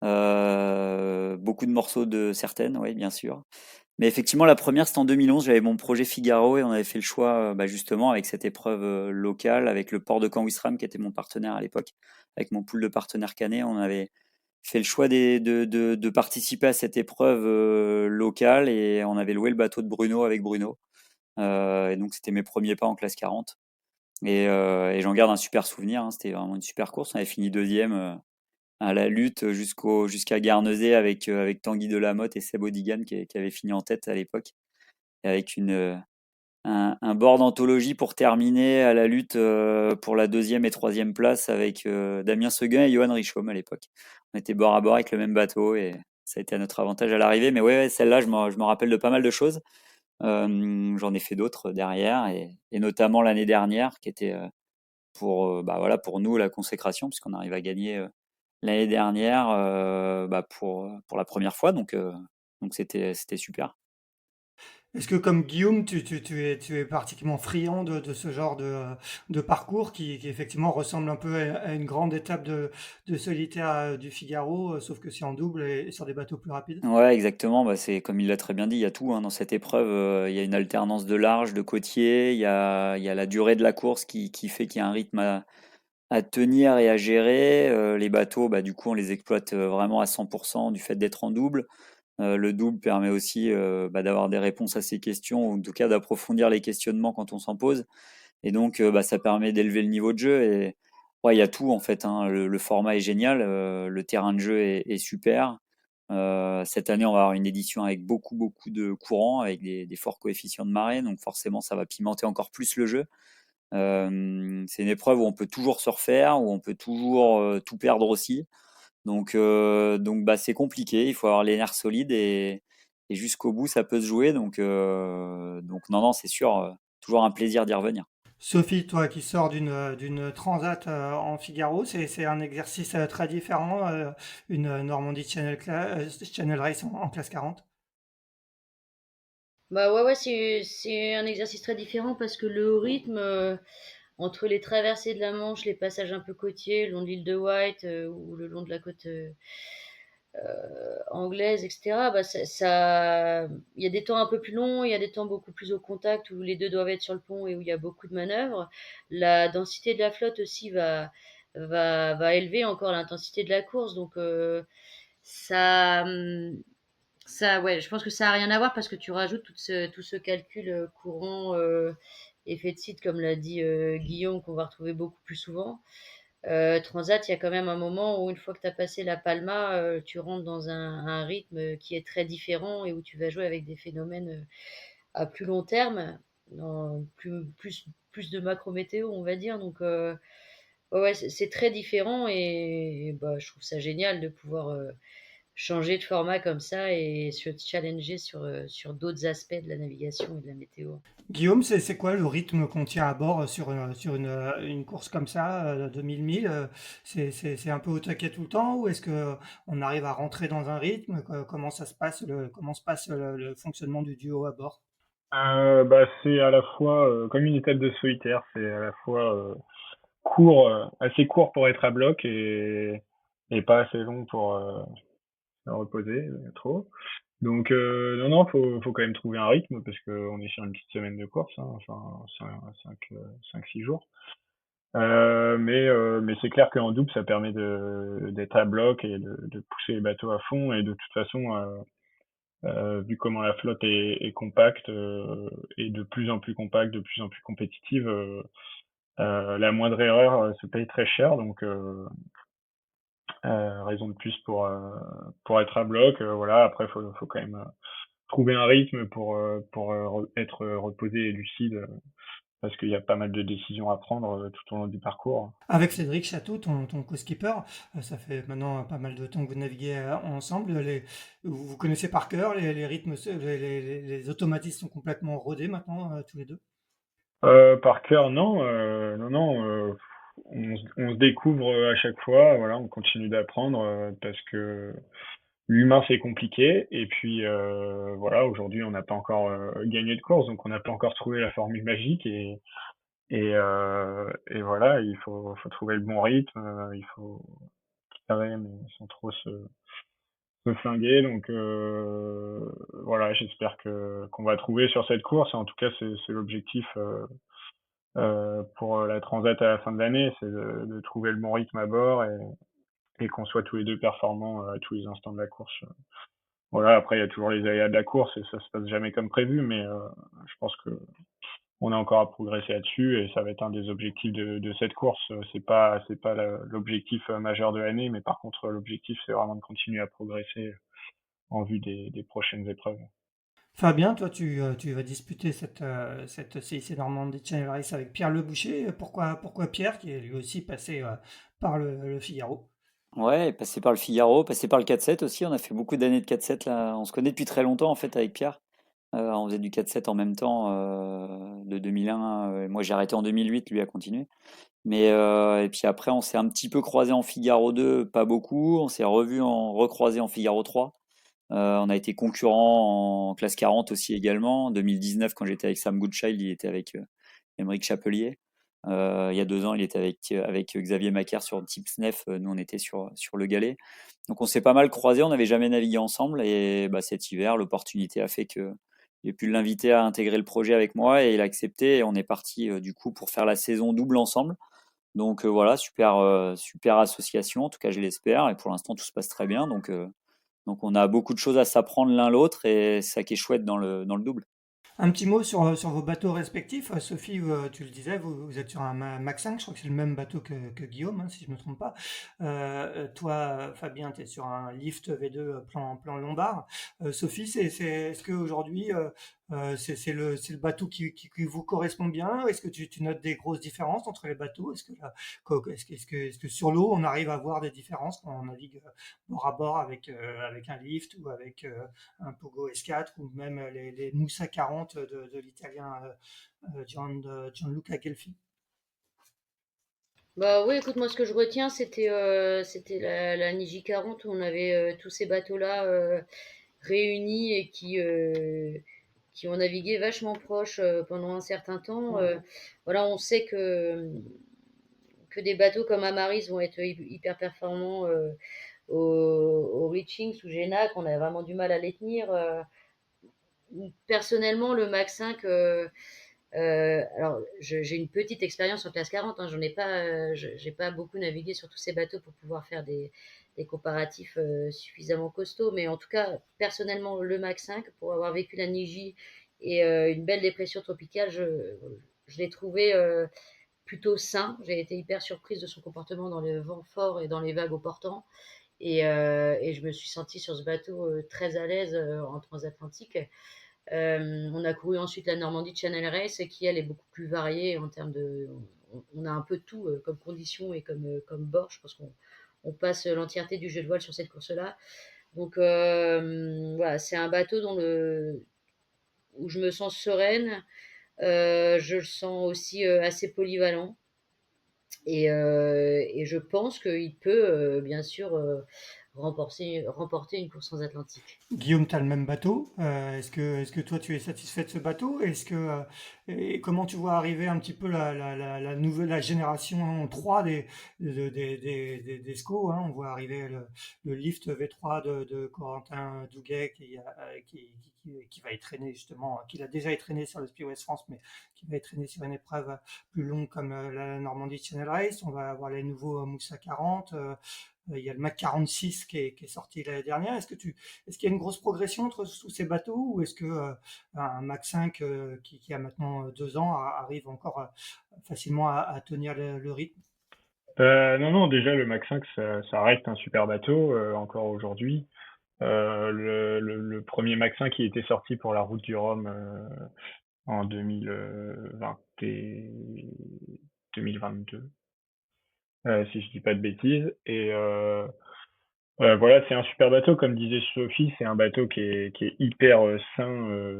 Beaucoup de morceaux de certaines, oui, bien sûr. Mais effectivement, la première, c'était en 2011. J'avais mon projet Figaro et on avait fait le choix, bah, justement, avec cette épreuve locale, avec le port de Caen-Ouistreham, qui était mon partenaire à l'époque, avec mon pool de partenaires canets. On avait fait le choix de participer à cette épreuve locale et on avait loué le bateau de Bruno avec Bruno. Et donc, c'était mes premiers pas en classe 40. Et j'en garde un super souvenir, hein. C'était vraiment une super course. On avait fini deuxième à la lutte jusqu'à Guernesey avec Tanguy Delamotte et Seb Odigan qui avait fini en tête à l'époque. Et avec un bord d'anthologie pour terminer à la lutte pour la deuxième et troisième place avec Damien Seguin et Johan Richaume à l'époque. On était bord à bord avec le même bateau et ça a été à notre avantage à l'arrivée. Mais ouais, celle-là, je me rappelle de pas mal de choses. J'en ai fait d'autres derrière et notamment l'année dernière qui était bah voilà, pour nous la consécration puisqu'on arrive à gagner l'année dernière pour la première fois. Donc c'était super. Est-ce que comme Guillaume, tu es particulièrement friand de ce genre de parcours qui effectivement ressemble un peu à une grande étape de solitaire du Figaro, sauf que c'est en double et sur des bateaux plus rapides? Ouais, exactement. Bah, c'est comme il l'a très bien dit, il y a tout hein, dans cette épreuve. Il y a une alternance de large, de côtier. Il y a la durée de la course qui fait qu'il y a un rythme à tenir et à gérer. Les bateaux, bah, du coup, on les exploite vraiment à 100% du fait d'être en double. Le double permet aussi d'avoir des réponses à ces questions, ou en tout cas d'approfondir les questionnements quand on s'en pose. Et donc, ça permet d'élever le niveau de jeu. Et ouais, il y a tout en fait, hein. Le format est génial, le terrain de jeu est super. Cette année, on va avoir une édition avec beaucoup, beaucoup de courants, avec des forts coefficients de marée. Donc forcément, ça va pimenter encore plus le jeu. C'est une épreuve où on peut toujours se refaire, où on peut toujours tout perdre aussi. Donc c'est compliqué. Il faut avoir les nerfs solides et jusqu'au bout, ça peut se jouer. Donc non, non, c'est sûr, toujours un plaisir d'y revenir. Sophie, toi qui sors d'une transat en Figaro, c'est un exercice très différent, une Normandie Channel Race en classe 40. Bah ouais, ouais, c'est un exercice très différent parce que le rythme entre les traversées de la Manche, les passages un peu côtiers, le long de l'île de White ou le long de la côte anglaise, etc. Il y a des temps un peu plus longs, il y a des temps beaucoup plus au contact où les deux doivent être sur le pont et où il y a beaucoup de manœuvres. La densité de la flotte aussi va élever encore l'intensité de la course. Donc ça, ouais, je pense que ça a rien à voir parce que tu rajoutes tout ce calcul courant, effet de site, comme l'a dit Guillaume, qu'on va retrouver beaucoup plus souvent. Transat, il y a quand même un moment où une fois que tu as passé la Palma, tu rentres dans un rythme qui est très différent et où tu vas jouer avec des phénomènes à plus long terme, dans plus de macro-météo, on va dire. Donc, ouais, c'est très différent et bah, je trouve ça génial de pouvoir changer de format comme ça et se challenger sur d'autres aspects de la navigation et de la météo. Guillaume, c'est quoi le rythme qu'on tient à bord sur une course comme ça, de 1000 milles? C'est un peu au taquet tout le temps ou est-ce que on arrive à rentrer dans un rythme? Comment ça se passe, comment se passe le fonctionnement du duo à bord? C'est à la fois comme une étape de solitaire, c'est à la fois court, assez court pour être à bloc et pas assez long pour se reposer trop. Donc non, non, faut quand même trouver un rythme parce qu'on est sur une petite semaine de course, hein, enfin 5-6 jours. Mais c'est clair qu'en double, ça permet d'être à bloc et de pousser les bateaux à fond. Et de toute façon, vu comment la flotte est compacte et de plus en plus compacte, de plus en plus compétitive, la moindre erreur se paye très cher. Donc raison de plus pour être à bloc. Voilà. Après, faut quand même trouver un rythme pour être reposé et lucide parce qu'il y a pas mal de décisions à prendre tout au long du parcours. Avec Cédric Château, ton co-skipper, ça fait maintenant pas mal de temps que vous naviguez ensemble. Vous connaissez par cœur les rythmes, les automatismes sont complètement rodés maintenant, tous les deux. Par cœur, non, non, non. On se découvre à chaque fois. Voilà, on continue d'apprendre parce que l'humain c'est compliqué. Et puis voilà, aujourd'hui on n'a pas encore gagné de course, donc on n'a pas encore trouvé la formule magique. Et voilà, faut trouver le bon rythme. Il faut carrer, mais sans trop se flinguer. Donc voilà, j'espère que qu'on va trouver sur cette course. En tout cas, c'est l'objectif. Pour la transat à la fin de l'année, c'est de trouver le bon rythme à bord et qu'on soit tous les deux performants à tous les instants de la course. Voilà, après il y a toujours les aléas de la course et ça se passe jamais comme prévu, mais je pense que on a encore à progresser là-dessus et ça va être un des objectifs de cette course. C'est pas l'objectif majeur de l'année, mais par contre l'objectif c'est vraiment de continuer à progresser en vue des prochaines épreuves. Fabien, toi, tu vas disputer cette CIC Normandie Channel Race avec Pierre Leboucher. Pourquoi Pierre, qui est lui aussi passé par le Figaro? Ouais, passé par le Figaro, passé par le 4-7 aussi. On a fait beaucoup d'années de 4-7 là. On se connaît depuis très longtemps en fait avec Pierre. On faisait du 4-7 en même temps de 2001. Moi, j'ai arrêté en 2008, lui a continué. Mais et puis après, on s'est un petit peu croisé en Figaro 2, pas beaucoup. On s'est recroisé en Figaro 3. On a été concurrents en classe 40 aussi également. En 2019, quand j'étais avec Sam Goodchild, il était avec Émeric Chapelier. Il y a 2 ans, il était avec Xavier Macaire sur Tipsnef. Nous, on était sur le Galet. Donc, on s'est pas mal croisés. On n'avait jamais navigué ensemble. Et bah, cet hiver, l'opportunité a fait que j'ai pu l'inviter à intégrer le projet avec moi et il a accepté. Et on est parti du coup pour faire la saison double ensemble. Donc voilà, super association. En tout cas, je l'espère. Et pour l'instant, tout se passe très bien. Donc on a beaucoup de choses à s'apprendre l'un l'autre et c'est ça qui est chouette dans le double. Un petit mot sur vos bateaux respectifs. Sophie, tu le disais, vous êtes sur un Mac 5, je crois que c'est le même bateau que Guillaume, hein, si je ne me trompe pas. Toi, Fabien, tu es sur un Lift V2 plan Lombard. Sophie, est-ce qu'aujourd'hui, c'est le bateau qui vous correspond bien? Est-ce que tu notes des grosses différences entre les bateaux? Est-ce que sur l'eau, on arrive à voir des différences quand on navigue bord à bord avec un Lift ou avec un Pogo S4 ou même les Moussa 40 de l'italien Gianluca Gelfi. Bah oui, écoute, moi ce que je retiens, c'était la Niji 40 où on avait tous ces bateaux-là réunis et qui ont navigué vachement proche pendant un certain temps. Voilà, on sait que des bateaux comme Amaris vont être hyper performants au reaching sous Génac. On a vraiment du mal à les tenir. Personnellement, le Max 5, alors j'ai une petite expérience en classe 40, hein, j'ai pas beaucoup navigué sur tous ces bateaux pour pouvoir faire des comparatifs suffisamment costauds, mais en tout cas, personnellement, le Max 5, pour avoir vécu la Niji et une belle dépression tropicale, je l'ai trouvé plutôt sain. J'ai été hyper surprise de son comportement dans les vents forts et dans les vagues au portant. Et je me suis sentie sur ce bateau très à l'aise en transatlantique. On a couru ensuite la Normandie Channel Race qui, elle, est beaucoup plus variée en termes de. On a un peu de tout comme condition et comme bord. Je pense qu'on passe l'entièreté du jeu de voile sur cette course-là. Donc voilà, c'est un bateau où je me sens sereine. Je le sens aussi assez polyvalent. Et je pense qu'il peut, bien sûr, remporter une course transatlantique. Guillaume, tu as le même bateau. Est-ce que toi, tu es satisfait de ce bateau? Et comment tu vois arriver un petit peu la génération 3 des SCO, hein? On voit arriver le Lift V3 de Corentin Douguet qui va être traîné justement, qui a déjà été traîné sur le Speedway West France, mais qui va être traîné sur une épreuve plus longue comme la Normandie Channel Race. On va avoir les nouveaux Moussa 40. Il y a le Mac 46 qui est sorti l'année dernière. Est-ce qu'il y a une grosse progression entre tous ces bateaux ou est-ce que un Mac 5 qui a maintenant 2 ans arrive encore facilement à tenir le rythme? Non, non, déjà le Mac 5, ça reste un super bateau encore aujourd'hui. Le premier Mac 5 qui était sorti pour la route du Rhum en 2020 et 2022, si je dis pas de bêtises. Et voilà, c'est un super bateau, comme disait Sophie, c'est un bateau qui est hyper sain,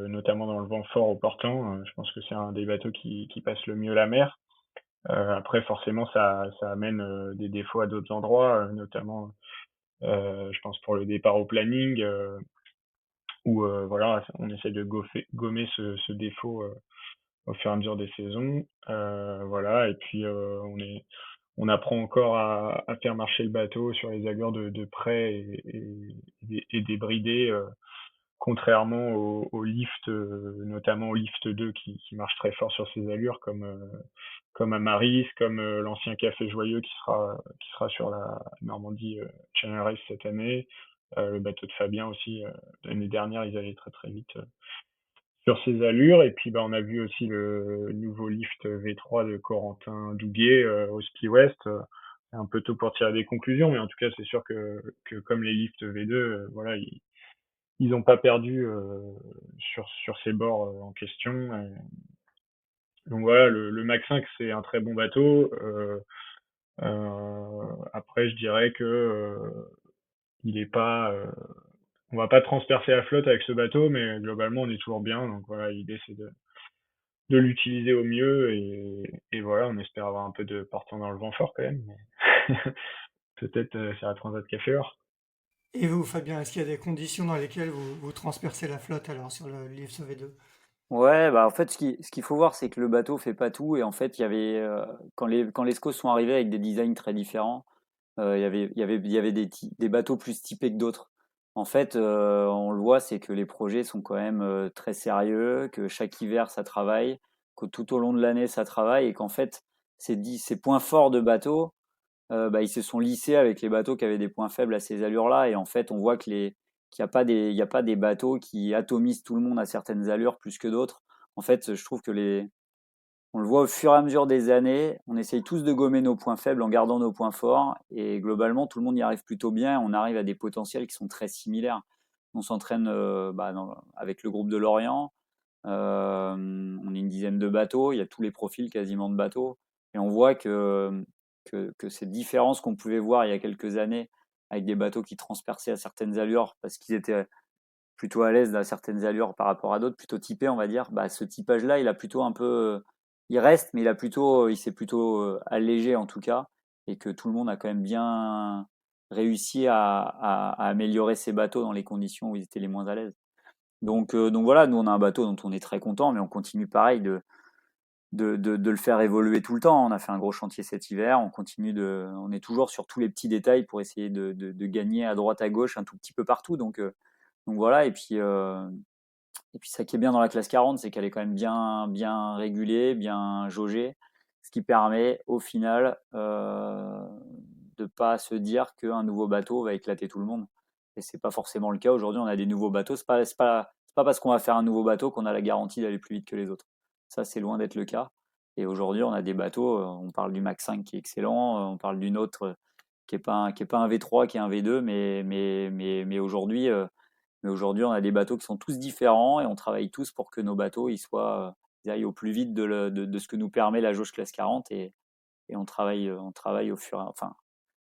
notamment dans le vent fort au portant. Je pense que c'est un des bateaux qui passe le mieux la mer. Après, forcément, ça amène des défauts à d'autres endroits, notamment, je pense pour le départ au planning, où voilà, on essaie de gommer ce défaut au fur et à mesure des saisons. Voilà, et puis on apprend encore à faire marcher le bateau sur les allures de près et des bridés, contrairement au lift, notamment au lift 2 qui marche très fort sur ses allures, comme Amaris, comme l'ancien Café Joyeux qui sera sur la Normandie Channel Race cette année. Le bateau de Fabien aussi, l'année dernière, ils allaient très très vite sur ses allures. Et puis bah, on a vu aussi le nouveau lift V3 de Corentin Douguet au Ski West. C'est un peu tôt pour tirer des conclusions, mais en tout cas c'est sûr que comme les lifts V2, voilà, ils ont pas perdu sur ces bords en question. Donc voilà, le Mac 5 c'est un très bon bateau. Après je dirais que il est pas on va pas transpercer la flotte avec ce bateau, mais globalement, on est toujours bien. Donc voilà, l'idée, c'est de l'utiliser au mieux et voilà, on espère avoir un peu de portant dans le vent fort quand même. Mais peut-être c'est la Transat qui a fait l'or. Et vous, Fabien, est-ce qu'il y a des conditions dans lesquelles vous transpercez la flotte alors sur le livre V2? Ouais, bah en fait, ce qu'il faut voir, c'est que le bateau fait pas tout. Et en fait, il y avait, quand les SCO sont arrivés avec des designs très différents, il y avait des bateaux plus typés que d'autres. En fait, on le voit, c'est que les projets sont quand même très sérieux, que chaque hiver ça travaille, que tout au long de l'année ça travaille, et qu'en fait, ces points forts de bateaux, bah, ils se sont lissés avec les bateaux qui avaient des points faibles à ces allures-là. Et en fait, on voit qu'il n'y a pas il y a pas des bateaux qui atomisent tout le monde à certaines allures plus que d'autres. En fait, je trouve que on le voit au fur et à mesure des années, on essaye tous de gommer nos points faibles en gardant nos points forts, et globalement, tout le monde y arrive plutôt bien. On arrive à des potentiels qui sont très similaires. On s'entraîne avec le groupe de Lorient. On est une dizaine de bateaux, il y a tous les profils quasiment de bateaux, et on voit que ces différences qu'on pouvait voir il y a quelques années avec des bateaux qui transperçaient à certaines allures parce qu'ils étaient plutôt à l'aise à certaines allures par rapport à d'autres, plutôt typés, on va dire. Bah, ce typage-là, il a plutôt un peu, il reste, mais il s'est plutôt allégé en tout cas, et que tout le monde a quand même bien réussi à améliorer ses bateaux dans les conditions où ils étaient les moins à l'aise. Donc voilà, nous on a un bateau dont on est très content, mais on continue pareil de le faire évoluer tout le temps. On a fait un gros chantier cet hiver, on est toujours sur tous les petits détails pour essayer de gagner à droite à gauche un tout petit peu partout. Donc voilà, et puis ça qui est bien dans la classe 40, c'est qu'elle est quand même bien, bien régulée, bien jaugée, ce qui permet au final de pas se dire qu'un nouveau bateau va éclater tout le monde. Et c'est pas forcément le cas. Aujourd'hui, on a des nouveaux bateaux. C'est pas parce qu'on va faire un nouveau bateau qu'on a la garantie d'aller plus vite que les autres. Ça, c'est loin d'être le cas. Et aujourd'hui, on a des bateaux, on parle du Max 5 qui est excellent, on parle d'une autre qui est pas un V3, qui est un V2, mais aujourd'hui, on a des bateaux qui sont tous différents, et on travaille tous pour que nos bateaux ils aillent au plus vite de ce que nous permet la jauge classe 40, et on travaille au fur et à enfin,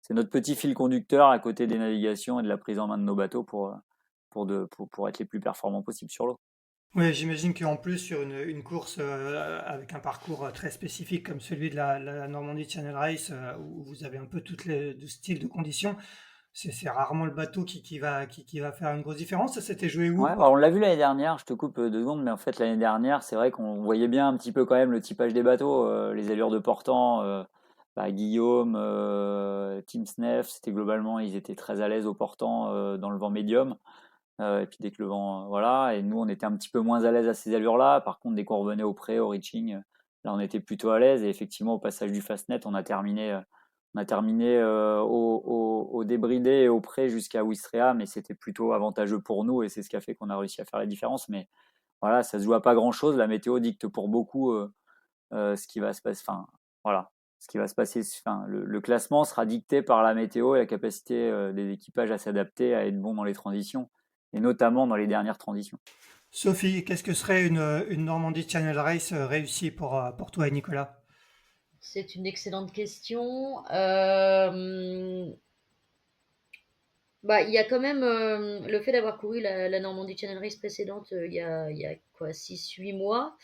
c'est notre petit fil conducteur à côté des navigations et de la prise en main de nos bateaux pour être les plus performants possibles sur l'eau. Oui, j'imagine qu'en plus, sur une course avec un parcours très spécifique comme celui de la Normandie Channel Race, où vous avez un peu toutes les de styles de conditions, c'est rarement le bateau qui va faire une grosse différence. Ça s'était joué Ouais, où? alors on l'a vu l'année dernière, je te coupe 2 secondes, mais en fait l'année dernière, c'est vrai qu'on voyait bien un petit peu quand même le typage des bateaux, les allures de portant, Guillaume, Tim Sneff, c'était globalement, ils étaient très à l'aise au portant dans le vent médium. Et puis dès que le vent, voilà, et nous on était un petit peu moins à l'aise à ces allures-là. Par contre, dès qu'on revenait au pré, au reaching, là on était plutôt à l'aise. Et effectivement, au passage du Fastnet, on a terminé au débridé et au pré jusqu'à Ouistreham, mais c'était plutôt avantageux pour nous, et c'est ce qui a fait qu'on a réussi à faire la différence. Mais voilà, ça se joue à pas grand-chose. La météo dicte pour beaucoup ce qui va se passer. Enfin, voilà, ce qui va se passer. Enfin, le classement sera dicté par la météo et la capacité des équipages à s'adapter, à être bons dans les transitions, et notamment dans les dernières transitions. Sophie, qu'est-ce que serait une Normandie Channel Race réussie pour toi et Nicolas? C'est une excellente question. Bah, il y a quand même le fait d'avoir couru la Normandie Channel Race précédente il y a quoi, 6-8 mois.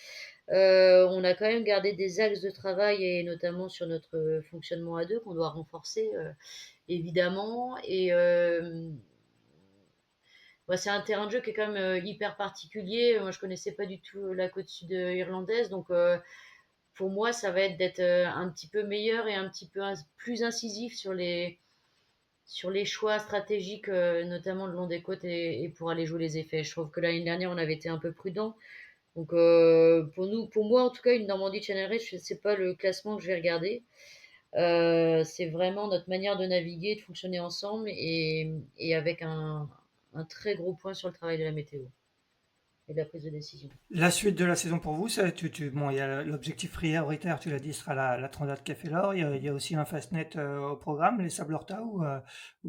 On a quand même gardé des axes de travail, et notamment sur notre fonctionnement à deux qu'on doit renforcer évidemment. Et bah, c'est un terrain de jeu qui est quand même hyper particulier. Moi, je connaissais pas du tout la côte sud irlandaise, donc pour moi, ça va être d'être un petit peu meilleur et un petit peu plus incisif sur les choix stratégiques, notamment le long des côtes, et pour aller jouer les effets. Je trouve que l'année dernière, on avait été un peu prudent. Donc pour moi en tout cas, une Normandie Channel Race, c'est pas le classement que je vais regarder. C'est vraiment notre manière de naviguer, de fonctionner ensemble, et avec un très gros point sur le travail de la météo et de la prise de décision. La suite de la saison pour vous, ça, bon, il y a l'objectif prioritaire, tu l'as dit, sera la Transat Café L'Or. Il y a aussi un Fastnet au programme, les Sables Horta,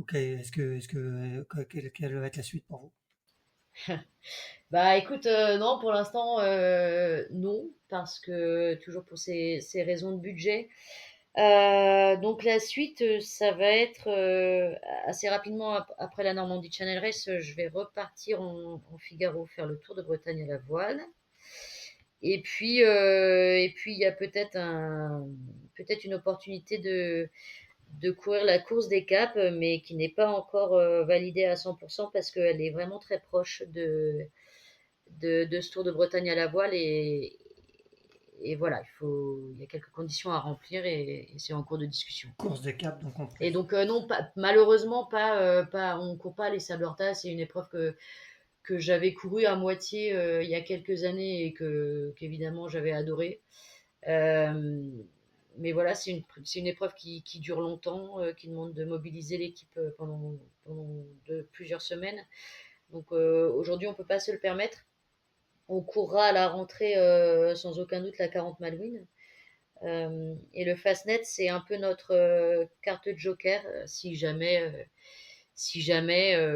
quelle va être la suite pour vous? Bah écoute, non, pour l'instant, non, parce que toujours pour ces raisons de budget. Donc la suite, ça va être assez rapidement après la Normandie Channel Race, je vais repartir en Figaro faire le Tour de Bretagne à la voile. Et puis il y a peut-être une opportunité de courir la course des Caps, mais qui n'est pas encore validée à 100% parce qu'elle est vraiment très proche de ce Tour de Bretagne à la voile et voilà, il y a quelques conditions à remplir et c'est en cours de discussion. Course des Caps, donc en Et plus. donc non, malheureusement on court pas les Sables d'Horta, c'est une épreuve que j'avais couru à moitié il y a quelques années et qu'évidemment j'avais adoré. Euh, mais voilà, c'est une épreuve qui dure longtemps, qui demande de mobiliser l'équipe pendant plusieurs semaines. Donc aujourd'hui, on ne peut pas se le permettre. On courra à la rentrée sans aucun doute la 40 Malouine. Et le Fastnet, c'est un peu notre carte de joker si jamais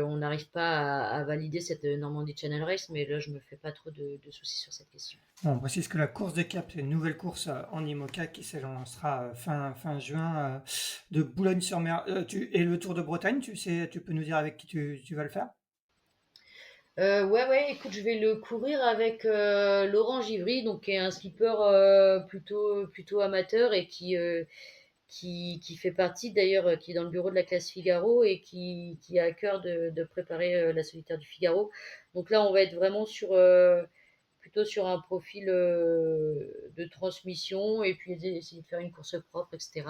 on n'arrive pas à valider cette Normandie Channel Race. Mais là, je me fais pas trop de soucis sur cette question. Bon, on précise que la course des Caps, c'est une nouvelle course en IMOCA qui s'élancera fin juin de Boulogne-sur-Mer. Et le Tour de Bretagne, tu peux nous dire avec qui tu vas le faire? Ouais, écoute, je vais le courir avec Laurent Givry, donc qui est un skipper plutôt amateur et qui fait partie d'ailleurs, qui est dans le bureau de la classe Figaro et qui a à cœur de préparer la solitaire du Figaro. Donc là, on va être vraiment plutôt sur un profil de transmission et puis essayer de faire une course propre, etc.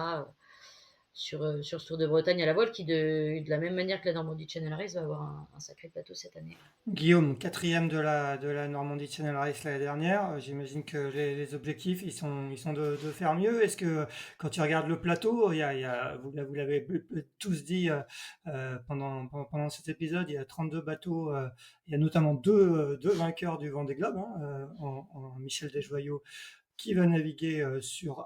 Sur ce Tour de Bretagne à la voile qui, de la même manière que la Normandie Channel Race, va avoir un sacré plateau cette année. Guillaume, quatrième de la Normandie Channel Race l'année dernière. J'imagine que les objectifs, ils sont de faire mieux. Est-ce que quand tu regardes le plateau, vous l'avez tous dit pendant cet épisode, il y a 32 bateaux. Il y a notamment deux vainqueurs du Vendée Globe, hein, en Michel Desjoyaux, qui va naviguer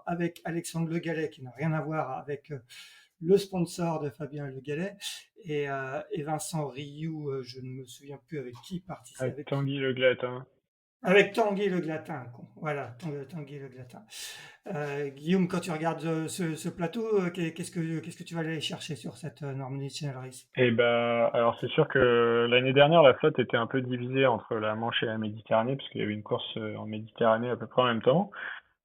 avec Alexandre Le Gallet, qui n'a rien à voir avec le sponsor de Fabien Le Gallet, et Vincent Rioux, je ne me souviens plus avec qui participe, Avec Tanguy Le Glatin. avec Tanguy Le Glatin, voilà, Tanguy Le Glatin. Guillaume, quand tu regardes ce plateau, qu'est-ce que tu vas aller chercher sur cette Normandie Channel Race? Et bah, alors c'est sûr que l'année dernière, la flotte était un peu divisée entre la Manche et la Méditerranée, parce qu'il y avait une course en Méditerranée à peu près en même temps.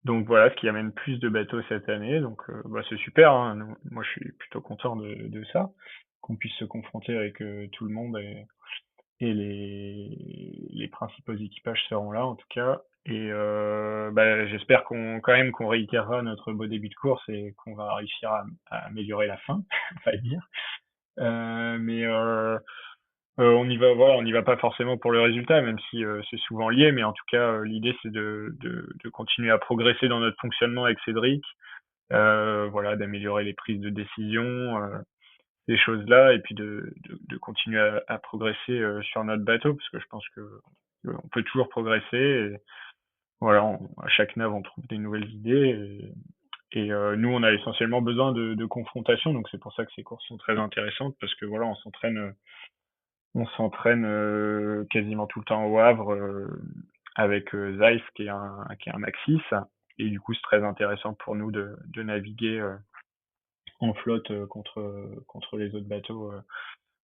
Donc voilà, ce qui amène plus de bateaux cette année. Donc bah, c'est super, hein. Moi, je suis plutôt content de ça, qu'on puisse se confronter avec tout le monde et les principaux équipages seront là en tout cas. Et bah, j'espère qu'on réitérera notre beau début de course et qu'on va réussir à améliorer la fin, on va dire. Mais on y va, voilà, on n'y va pas forcément pour le résultat, même si c'est souvent lié. Mais en tout cas, l'idée c'est de continuer à progresser dans notre fonctionnement avec Cédric, voilà, d'améliorer les prises de décision, ces choses-là, et puis de continuer à progresser sur notre bateau, parce que je pense que on peut toujours progresser. Et voilà, à chaque nave, on trouve des nouvelles idées. Et nous, on a essentiellement besoin de confrontation, donc c'est pour ça que ces courses sont très intéressantes, parce que voilà, on s'entraîne quasiment tout le temps au Havre avec Zeiss qui est un Maxis, et du coup, c'est très intéressant pour nous de naviguer en flotte contre les autres bateaux,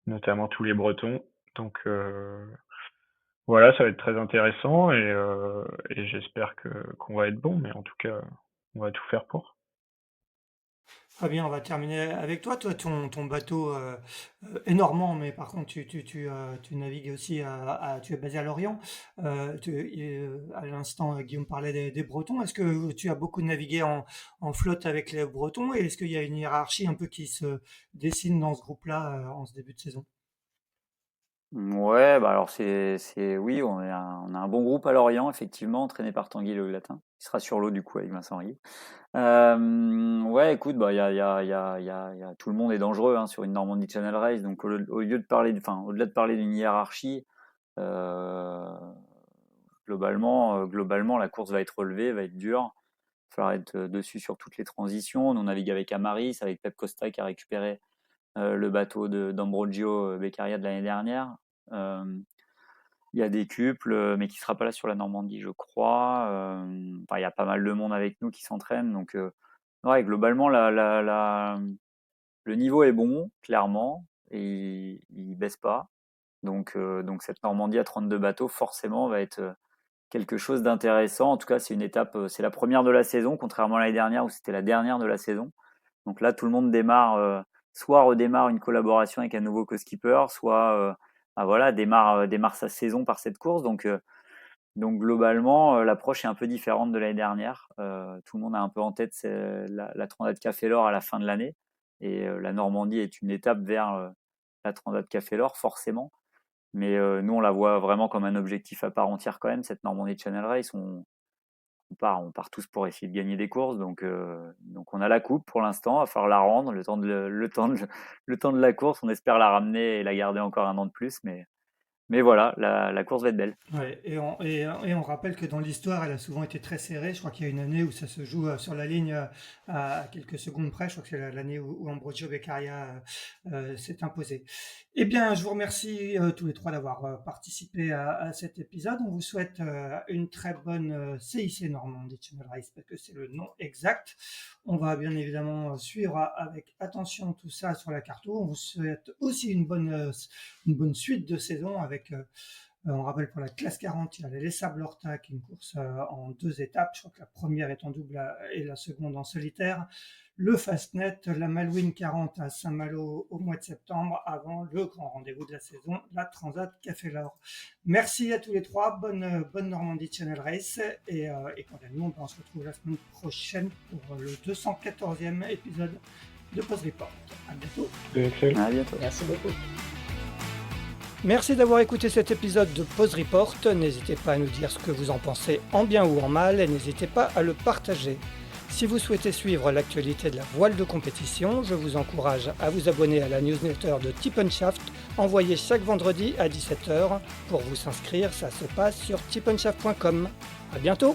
notamment tous les Bretons. Donc voilà, ça va être très intéressant et j'espère qu'on va être bon, mais en tout cas, on va tout faire pour. Très bien, on va terminer avec toi. Toi, ton bateau est normand, mais par contre, tu navigues aussi tu es basé à Lorient. À l'instant, Guillaume parlait des Bretons. Est-ce que tu as beaucoup navigué en flotte avec les Bretons et est-ce qu'il y a une hiérarchie un peu qui se dessine dans ce groupe-là en ce début de saison? Ouais, bah alors oui, on a un bon groupe à Lorient, effectivement, entraîné par Tanguy Le Glatin, qui sera sur l'eau du coup avec Vincent Rieu. Ouais, écoute, bah tout le monde est dangereux hein, sur une Normandie Channel Race, donc au lieu de parler, enfin, au-delà de parler d'une hiérarchie, euh, globalement, la course va être relevée, va être dure. Il va falloir être dessus sur toutes les transitions. Nous, on navigue avec Amaris, avec Pep Costa qui a récupéré le bateau d'Ambrogio Beccaria de l'année dernière. Il y a des couples, mais qui ne sera pas là sur la Normandie, je crois. Il y a pas mal de monde avec nous qui s'entraîne, donc Ouais, globalement, le niveau est bon, clairement, et il baisse pas. Donc cette Normandie à 32 bateaux, forcément, va être quelque chose d'intéressant. En tout cas, c'est une étape, c'est la première de la saison, contrairement à l'année dernière où c'était la dernière de la saison. Donc là, tout le monde démarre, soit redémarre une collaboration avec un nouveau co-skipper, soit voilà, démarre sa saison par cette course. Donc globalement, l'approche est un peu différente de l'année dernière. Tout le monde a un peu en tête la Transat Café l'Or à la fin de l'année. Et la Normandie est une étape vers la Transat Café l'Or, forcément. Mais nous, on la voit vraiment comme un objectif à part entière quand même, cette Normandie Channel Race. On part tous pour essayer de gagner des courses. Donc on a la coupe pour l'instant, il va falloir la rendre. Le temps de la course, on espère la ramener et la garder encore un an de plus. Mais voilà, la course va être belle. Ouais, et on rappelle que dans l'histoire, elle a souvent été très serrée. Je crois qu'il y a une année où ça se joue sur la ligne à quelques secondes près. Je crois que c'est l'année où Ambrogio Beccaria s'est imposé. Eh bien, je vous remercie tous les trois d'avoir participé à cet épisode. On vous souhaite une très bonne CIC Normandie Channel Race, parce que c'est le nom exact. On va bien évidemment suivre avec attention tout ça sur la carte. On vous souhaite aussi une bonne suite de saison avec, on rappelle pour la classe 40, il y a les Sables Horta qui est une course en 2 étapes. Je crois que la première est en double et la seconde en solitaire. Le Fastnet, la Malouine 40 à Saint-Malo au mois de septembre, avant le grand rendez-vous de la saison, la Transat Café l'Or. Merci à tous les trois, bonne Normandie Channel Race, et quant à nous, on se retrouve la semaine prochaine pour le 214e épisode de Post Report. À bientôt. À bientôt. Merci beaucoup. Merci d'avoir écouté cet épisode de Pause Report. N'hésitez pas à nous dire ce que vous en pensez en bien ou en mal et n'hésitez pas à le partager. Si vous souhaitez suivre l'actualité de la voile de compétition, je vous encourage à vous abonner à la newsletter de Tip & Shaft, envoyée chaque vendredi à 17h. Pour vous inscrire, ça se passe sur tipnshaft.com. À bientôt!